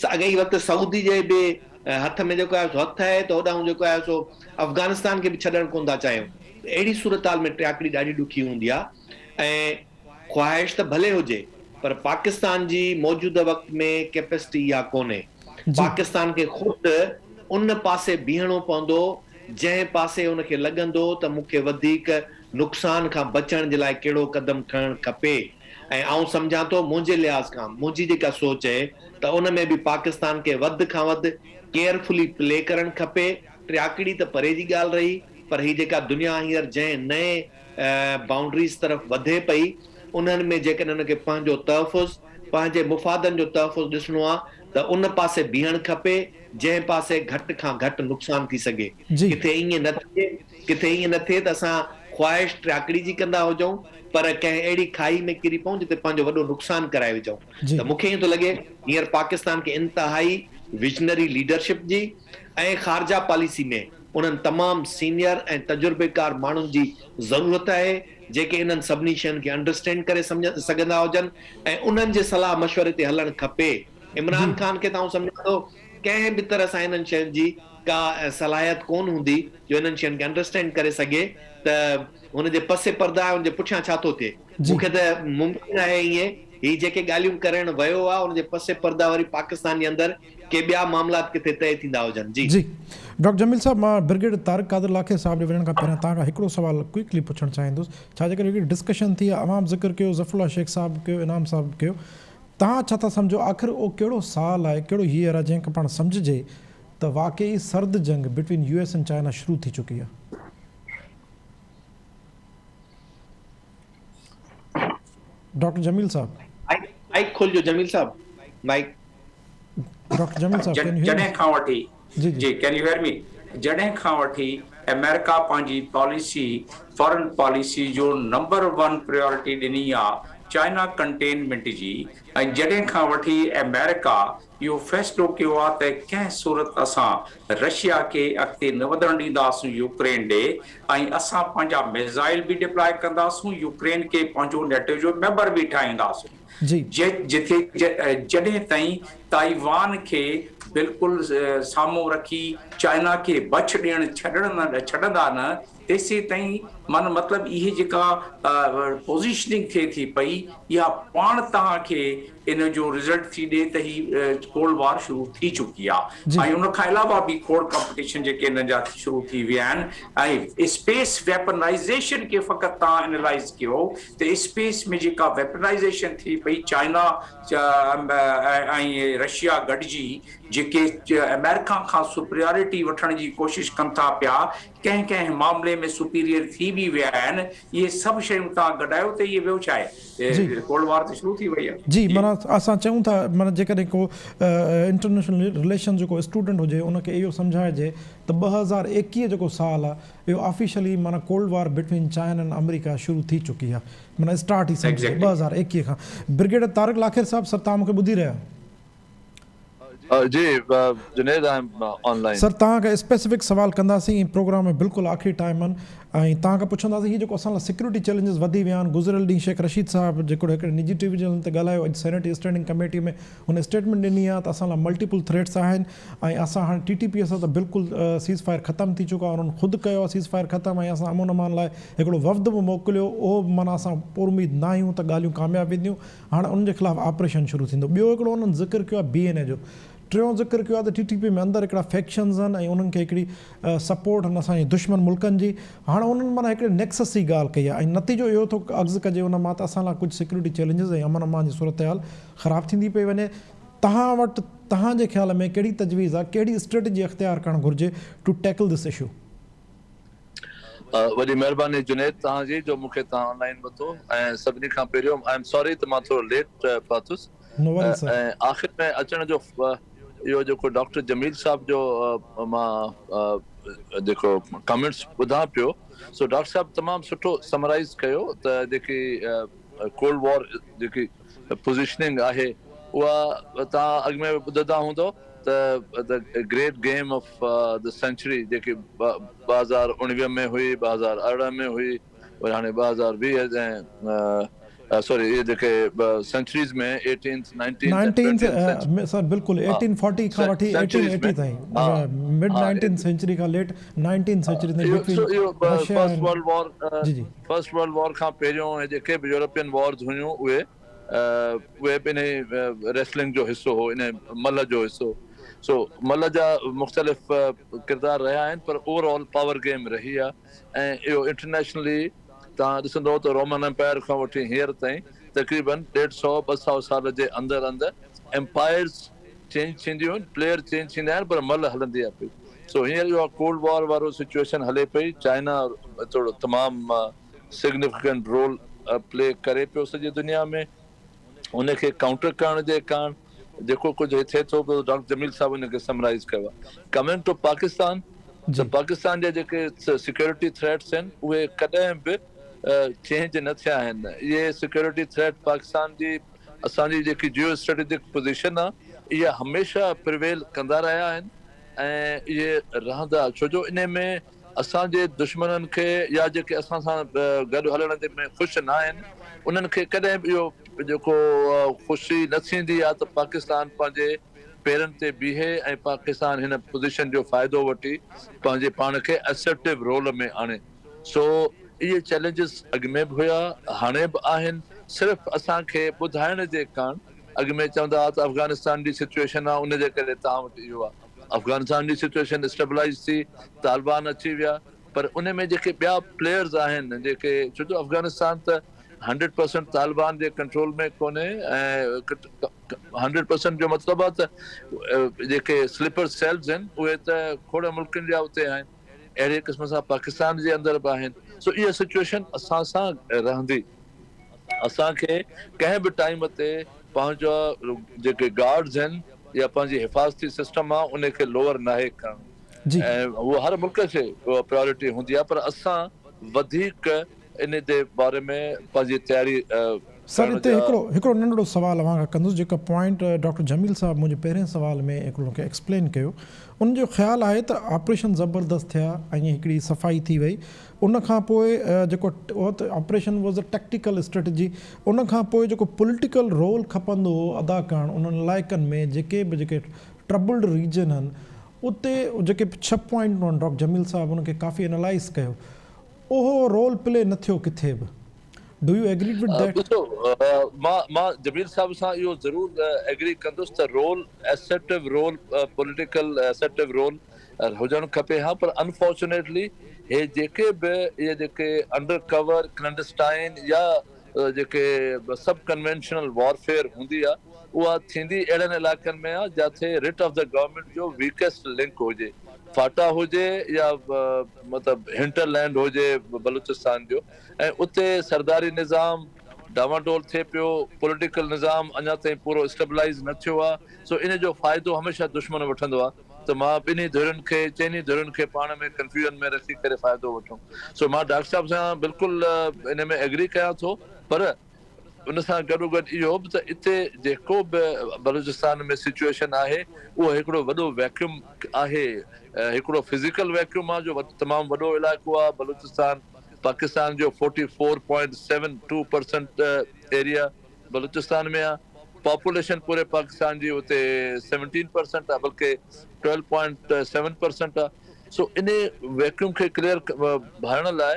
अॻे वक़्तु सऊदी जे बि हथ में जेको आहे सो हथु आहे त होॾां जेको आहे सो अफ़गानिस्तान खे बि छॾणु कोन था चाहियूं। अहिड़ी सूरत हाल में टियाकड़ी ॾाढी ॾुखी हूंदी आहे ऐं ख़्वाहिश त भले हुजे पर पाकिस्तान जी मौजूदा वक़्त में कैपेसिटी इहा कोन्हे। पाकिस्तान खे ख़ुदि उन पासे बीहणो पवंदो जंहिं पासे उनखे लॻंदो त मूंखे वधीक नुक़सान खां बचण जे लाइ कहिड़ो क़दम खणणु खपे। ऐं आउं सम्झां थो मुंहिंजे लिहाज़ खां मुंहिंजी जेका सोच आहे त उन में बि पाकिस्तान खे वधि खां वधि केयरफुली प्ले करणु खपे। टियाकड़ी त परे जी ॻाल्हि रही पर ही जेका दुनिया हींअर जंहिं नए बाउंड्रीज़ तरफ़ वधे पई उन्हनि में जेकॾहिं उनखे पंहिंजो तहफ़ुज़ पंहिंजे मुफ़ादनि जो तहफ़ुज़ ॾिसणो आहे त उन पासे बीहणु खपे जंहिं पासे घटि खां घटि नुक़सान थी सघे। किथे ईअं न थिए त असां ख़्वाहिश टियाकड़ी जी कंदा हुजऊं पर कंहिं अहिड़ी खाई में किरी पऊं जिते पंहिंजो वॾो नुक़सान कराए विझऊं। त मूंखे ईअं थो लॻे हींअर पाकिस्तान खे इंतिहाई विजनरी लीडरशिप जी ऐं ख़ारजा पॉलिसी में उन्हनि तमामु सीनियर ऐं तजुर्बेकार माण्हुनि जी ज़रूरत आहे जेके इन्हनि सभिनी शयुनि खे अंडरस्टैंड करे सघंदा हुजनि ऐं उन्हनि जे सलाह मशवरे ते हलणु खपे। इमरान ख़ान खे त आउं सम्झां थो कंहिं बि तरह सां इन्हनि शयुनि जी का सलाहियत कोन हूंदी जो इन्हनि शयुनि खे अंडरस्टैंड करे सघे त हुनजे पसे पर्दा आहे हुनजे पुठियां छा थो थिए। मूंखे त मुमकिन आहे ईअं ही जेके ॻाल्हियूं करण वियो आहे हुनजे पसे पर्दा वरी पाकिस्तान जे अंदरि के ॿिया मामलात किथे तय थींदा हुजनि। जी डॉक्टर जमील साहब, मां ब्रिगेड तारिक कादिर लाखे साहब ॾे वञण खां पहिरियां तव्हां खां हिकिड़ो सवाल क्विकली पुछणु चाहींदुसि। छा जे करे हिकिड़ी डिस्कशन थी आहे, अवाम ज़िक्र कयो, ज़फ़रुल्लाह शेख साहब कयो, इनाम साहब कयो, तव्हां छा था सम्झो आख़िर उहो कहिड़ो साल आहे, कहिड़ो ईयर आहे जंहिंखे पाण सम्झिजे त वाक़ई सर्द जंग बिटवीन US एंड चाइना शुरू थी चुकी आहे? डॉक्टर जमील साहब माइक खोलियो। जमील साहब माइक। डॉक्टर जमील साहब जॾहिं खां वठी जी कैन यू हियर मी? जॾहिं खां वठी अमेरिका पंहिंजी पॉलिसी फॉरेन पॉलिसी जो नंबर 1 प्रायोरिटी ॾिनी आहे चाइना कंटेनमेंट जी, ऐं जॾहिं खां वठी अमेरिका इहो फ़ैसिलो कयो आहे त कंहिं सूरत असां रशिया खे अॻिते न वधणु ॾींदासीं यूक्रेन ॾे, ऐं असां पंहिंजा मिसाइल बि डिप्लॉय कंदासीं, यूक्रेन खे पंहिंजो नेटो जो मेंबर बि ठाहींदासीं। जॾहिं ताईं ताइवान खे बिल्कुलु साम्हूं रखी चाइना खे बच ॾियणु छॾंदा न तेसीं ताईं मतिलबु इहे जेका पोज़ीशनिंग थिए थी पई इहा पाण तव्हांखे इन जो रिज़ल्ट थी ॾिए त ही कोल्ड वार शुरू थी चुकी आहे। ऐं उन खां अलावा बि खोड़ कॉम्पिटिशन जेके हिन जा शुरू थी विया आहिनि। ऐं स्पेस वेपनाइज़ेशन खे फ़क़ति तव्हां एनालाइज़ कयो त स्पेस में जेका वेपनाइज़ेशन थी पई चाइना ऐं रशिया गॾिजी जेके अमेरिका खां सुपीरियॉरिटी वठण जी कोशिशि कनि था पिया, कंहिं कंहिं मामले में सुपीरियर थी बि विया आहिनि। इहे सभु शयूं तव्हां गॾायो त इहे ॿियो छा आहे, कोल्ड वार त शुरू थी वई आहे। जी माना असां चऊं था माना जेकॾहिं को इंटरनेशनल रिलेशन जेको स्टूडेंट हुजे उनखे इहो सम्झाइजे त 2021 जेको साल आहे इहो ऑफिशियली माना cold war between China and America शुरू थी चुकी आहे, माना स्टार्ट ई सम्झो 2021 खां। ब्रिगेड तारिक लाखेर साहब, सर तव्हां मूंखे ॿुधी रहिया? जी Junaid, I am online. Sir तव्हांखे स्पेसिफिक सवाल कंदासीं, प्रोग्राम में बिल्कुलु आख़िरी टाइम आहिनि, ऐं तव्हांखां पुछंदासीं हीअ जेको असां लाइ सिक्योरिटी चैलेंजिस वधी विया आहिनि। गुज़िरियल ॾींहुं शेख रशीद साहब जेको हिकिड़े निजी टीवी चैनल ते ॻाल्हायो, अॼु सेनेट स्टैंडिंग कमेटी में हुन स्टेटमेंट ॾिनी आहे त असां लाइ मल्टीपल थ्रेट्स आहिनि ऐं असां हाणे TTP सां त बिल्कुलु सीज़ फायर ख़तमु थी चुको आहे, उन्हनि ख़ुदि कयो आहे सीज़ फायर ख़तमु, ऐं असां अमन अमान लाइ हिकिड़ो वफ़द बि मोकिलियो, उहो माना असां पुरउमीद न आहियूं त ॻाल्हियूं कामयाबु वेंदियूं। हाणे उनजे ख़िलाफ़ु ऑपरेशन शुरू थींदो। ॿियो हिकिड़ो उन्हनि ज़िक्र कयो आहे BNA जो, टियों ज़िक्र कयो आहे त TTP में अंदरि हिकिड़ा फैक्शन्स आहिनि ऐं उन्हनि खे हिकिड़ी सपोर्ट आहिनि असांजे दुश्मन मुल्कनि जी। हाणे उन्हनि माना हिकिड़े नेक्सस जी ॻाल्हि कई आहे ऐं नतीजो इहो थो अर्ज़ु कजे उन मां त असां लाइ कुझु सिक्योरिटी चैलेंजिस ऐं अमन अमान जी सूरत हाल ख़राबु थींदी पई वञे। तव्हां वटि तव्हांजे ख़्याल में कहिड़ी तजवीज़ आहे, कहिड़ी स्ट्रेटजी अख़्तियार करणु घुरिजे टू टैकल दिस इशू? वॾी महिरबानी जुनेद तव्हांजी जो मूंखे तव्हां ऑनलाइन वरितो, ऐं सभिनी खां पहिरियों आई एम सॉरी त मां थोरो लेट पहुतुसि। ऐं आख़िर में अचण जो इहो जेको डॉक्टर जमील साहब जो मां जेको कमेंट्स ॿुधां पियो, सो डॉक्टर साहब तमामु सुठो समराइज़ कयो त जेकी कोल्ड वॉर जेकी पोज़ीशनिंग आहे उहा तव्हां अॻु में ॿुधंदा हूंदो त the great game of the century जेकी 2019 में हुई, 2018 में हुई, वरी हाणे 2020 ऐं सॉरी ये जेके सेंचुरीज़ में 18th 19th 19th सर बिल्कुलु 1840 खां वठी 1880 ताईं, मिड 19th सेंचुरी खां लेट 19th सेंचुरी ताईं फर्स्ट वर्ल्ड वॉर जी जी फर्स्ट वर्ल्ड वॉर खां पहिरियों जेके बि यूरोपियन वॉर्स हुयूं उहे बि इन रेसलिंग जो हिसो हो, इन मल जो हिसो। सो मल जा मुख़्तलिफ़ किरदार रहिया आहिनि, पर ओवरऑल पावर गेम रही आहे। ऐं इहो इंटरनेशनली तव्हां ॾिसंदव त रोमन एम्पायर खां वठी हींअर ताईं तक़रीबन 150-200 साल जे अंदरि अंदरि एम्पायर्स चेंज थींदियूं आहिनि, प्लेयर चेंज थींदा आहिनि, पर मल हलंदी आहे पई। सो हींअर इहो कोल्ड वॉर वारो सिचुएशन हले पई, चाइना थोरो तमामु सिग्निफिकेंट रोल प्ले करे पियो सॼी दुनिया में। उनखे काउंटर करण जे कारण जेको कुझु थिए थो पियो, डॉक्टर जमील साहिबु उनखे समराइज़ कयो आहे। कमिंग टू पाकिस्तान, त पाकिस्तान जा जेके सिक्योरिटी थ्रेट्स आहिनि उहे कॾहिं बि चेंज न थिया आहिनि। इहे सिक्योरिटी थ्रेट पाकिस्तान जी असांजी जेकी जियो स्ट्रेटेजिक पोज़ीशन आहे इहा हमेशह प्रिवेल कंदा रहिया आहिनि ऐं इहे रहंदा, छो जो इन में असांजे दुश्मननि खे या जेके असां सां गॾु हलण में ख़ुशि न आहिनि उन्हनि खे कॾहिं बि इहो जेको ख़ुशी न थींदी आहे त पाकिस्तान पंहिंजे पेरनि ते बीहे ऐं पाकिस्तान हिन पोज़ीशन जो फ़ाइदो वठी पंहिंजे पाण खे असर्टिव रोल में आणे। सो इहे चैलेंजिस अॻु में बि हुया, हाणे बि आहिनि, सिर्फ़ु असांखे ॿुधाइण जे कारण। अॻु में चवंदा हुआ त अफ़गानिस्तान जी सिचुएशन आहे उनजे करे तव्हां वटि इहो आहे, अफ़गानिस्तान जी सिचुएशन स्टेबलाइज़ थी, तालिबान अची विया, पर उन में जेके ॿिया प्लेयर्स आहिनि जेके, छो जो अफ़गानिस्तान त 100% तालिबान जे कंट्रोल में कोन्हे ऐं 100% जो मतिलबु आहे त जेके स्लीपर सेल्स आहिनि उहे त खोड़ मुल्कनि जा उते आहिनि, अहिड़े क़िस्म सां पाकिस्तान जे अंदरि बि आहिनि। सो इहा सिचुएशन असां सां रहंदी। असांखे कंहिं बि टाइम ते पंहिंजा जेके गार्ड्स आहिनि या पंहिंजी हिफ़ाज़ती सिस्टम आहे उनखे लोअर नाहे करणु, ऐं उहो हर मुल्क खे प्रायोरिटी हूंदी आहे, पर असां वधीक इन जे बारे में पंहिंजी तयारी सर हिते हिकिड़ो नंढड़ो सुवाल अवां खां कंदुसि, जेका पॉइंट डॉक्टर जमील साहब मुंहिंजे पहिरें सुवाल में हिकिड़ो खे एक्सप्लेन कयो, उनजो ख़्यालु आहे त ऑपरेशन ज़बरदस्त थिया ऐं हिकिड़ी सफ़ाई थी वई, उन खां पोइ जेको operation was a tactical strategy, उन खां पोइ जेको पॉलिटिकल रोल खपंदो हो अदा करणु उन्हनि इलाइक़नि में जेके बि जेके ट्रबल्ड रीजन आहिनि उते जेके 6 पॉइंट आहिनि, डॉक्टर जमील साहब उनखे काफ़ी एनालाइज़ कयो, उहो रोल प्ले न थियो किथे बि। Do you agree with that? ॾिसो, मां जमील साहब सां इहो ज़रूरु एग्री कंदुसि त role assertive role, political assertive role हुजणु खपे। हा, पर अनफॉर्चुनेटली हे जेके बि इहे जेके अंडर कवर क्लैंडस्टाइन या जेके सब कन्वेंशनल वॉरफेयर हूंदी आहे उहा थींदी अहिड़नि इलाइक़नि में आहे जिथे रिट ऑफ द गवर्नमेंट जो वीकेस्ट लिंक हुजे, फाटा हुजे या मतिलबु हिंटरलैंड हुजे बलूचिस्तान जो, ऐं उते सरदारी निज़ाम डामाडोल थिए पियो, पॉलिटिकल निज़ाम अञा ताईं पूरो स्टेबलाइज़ न थियो आहे। सो इन जो फ़ाइदो हमेशह दुश्मन वठंदो आहे, त मां ॿिन्ही धुरियुनि खे चइनी धुरियुनि खे पाण में कंफ्यूजन में रखी करे फ़ाइदो वठूं। सो मां डॉक्टर साहब सां बिल्कुलु इन में एग्री कयां थो, पर उन सां गॾोगॾु इहो बि त हिते जेको बि बलूचिस्तान में सिचुएशन आहे उहो हिकिड़ो वॾो वैक्यूम आहे, हिकिड़ो फिज़िकल वैक्यूम आहे जो तमामु वॾो इलाइक़ो आहे बलूचिस्तान। पाकिस्तान जो 44.72% एरिया बलूचिस्तान में आहे, पॉपुलेशन पूरे पाकिस्तान जी उते 17% आहे, बल्कि 12.7% आहे। सो इन वैक्यूम खे क्लियर भरण लाइ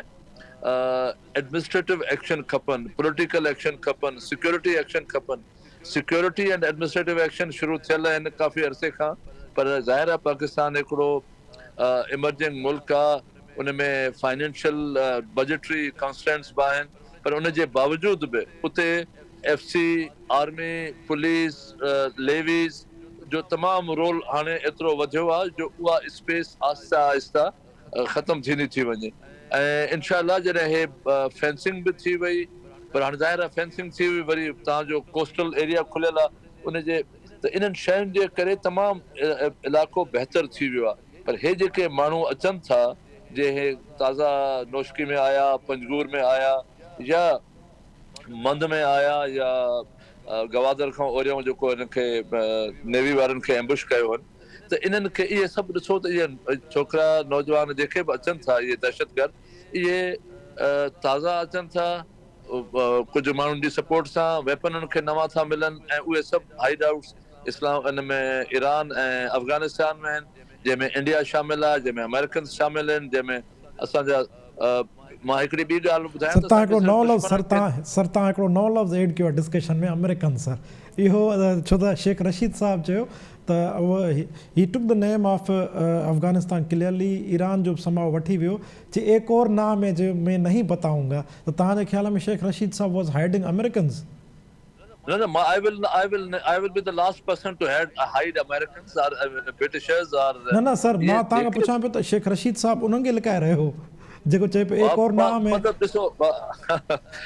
एडमिनिस्ट्रेटिव एक्शन खपनि, पॉलिटिकल एक्शन खपनि, सिक्योरिटी एक्शन खपनि। सिक्योरिटी एंड एडमिनिस्ट्रेटिव एक्शन शुरू थियल आहिनि काफ़ी अरसे खां, पर ज़ाहिर आहे पाकिस्तान हिकिड़ो इमर्जिंग मुल्क आहे, उनमें फाइनेंशियल बजटरी कॉन्स्टेंट्स बि आहिनि, पर उन जे बावजूद बि उते FC, आर्मी, पुलिस, लेवीज़ जो तमामु रोल हाणे एतिरो वधियो आहे जो उहा स्पेस आहिस्ता आहिस्ता ख़तमु थींदी थी वञे। ऐं इनशाअल्लाह जॾहिं हे फेंसिंग बि थी वई, पर हाणे ज़ाहिर आहे फेंसिंग थी हुई, वरी तव्हांजो कोस्टल एरिया खुलियल आहे, उनजे त इन्हनि शयुनि जे करे तमामु इलाइक़ो बहितर थी वियो आहे। पर हे जेके माण्हू अचनि था, जे हे ताज़ा नौशकी में आया, पंजगूर में आया, या मंद में आया, या गवादर खां ओरियूं जेको हिनखे नेवी वारनि खे एम्बुश कयो हुनि, त इन्हनि खे इहे सभु ॾिसो त इहे छोकिरा नौजवान जेके बि अचनि था, इहे दहशतगर्द, इहे ताज़ा अचनि था, कुझु माण्हुनि जी सपोर्ट सां वेपननि खे नवां था मिलनि ऐं उहे सभु हाइड आउट्स इस्लाम इन में ईरान ऐं अफ़गानिस्तान में आहिनि, जंहिंमें इंडिया शामिल आहे, जंहिंमें अमेरिकन शामिल आहिनि, जंहिंमें असांजा मां हिकिड़ी ॿी ॻाल्हि ॿुधायां सर तव्हां हिकिड़ो नओं लफ़्ज़ सर तव्हां हिकिड़ो नओं लफ़्ज़ एड कयो आहे डिस्कशन में, अमेरिकन सर। इहो छो त शेख रशीद साहब चयो त ही took the name of Afghanistan clearly, Iran जो समाओ वठी वियो, जे एक और नाम है जो मैं नहीं बताऊंगा, त तव्हांजे ख़्याल में शेख रशीद साहब was hiding Americans? No, I will be the last person to hide Americans or Britishers or. न सर मां तव्हांखां पुछां पियो त शेख रशीद साहब उन्हनि खे लिकाए रहियो हो जेको चए पियो एक और नाम है। मतलब ॾिसो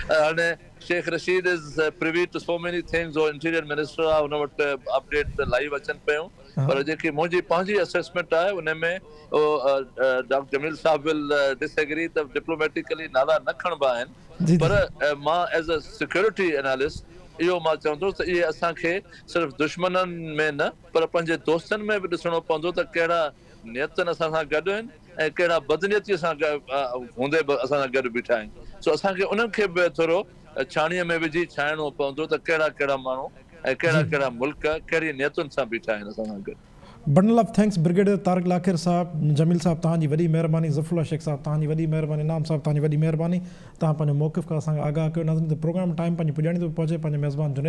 हाणे Sheikh Rashid is privy to so many things, और इंटीरियर मिनिस्टर आहे, हुन वटि अपडेट लाइव अचनि पियूं, पर जेकी मुंहिंजी पंहिंजी असेसमेंट आहे उन में डॉक्टर जमील साहब विल डिसएग्री त डिप्लोमेटिकली नाला न खणबा आहिनि, पर मां एज अ सिक्योरिटी एनालिस्ट इहो मां चवंदुसि त इहे असांखे सिर्फ़ु दुश्मननि में न पर पंहिंजे दोस्तनि में बि ॾिसणो पवंदो त कहिड़ा नियतनि असां सां गॾु आहिनि ऐं कहिड़ा बदनियतीअ सां हूंदे बि असां सां गॾु बीठा आहिनि। सो असांखे उन्हनि खे बि थोरो छाणीअ में विझी छाइणो पवंदो त कहिड़ा कहिड़ा माण्हू ऐं कहिड़ा कहिड़ा मुल्क कहिड़ी नियतुनि सां बीठा आहिनि असां सां गॾु। Bundle of thanks brigadier Tariq Lakhir साहब, जमील साहब तव्हांजी वॾी महिरबानी, ज़फ़रुल्ला शेख साहब तव्हांजी वॾी महिरबानी, नाम साहब तव्हांजी वॾी महिरबानी, तव्हां पंहिंजो मौक़िफ़ खां असांखे आगाह कयो। नाज़रीन, प्रोग्राम टाइम पंहिंजी पुॼाणी थो पहुचे, पंहिंजे मेज़बान जुनैद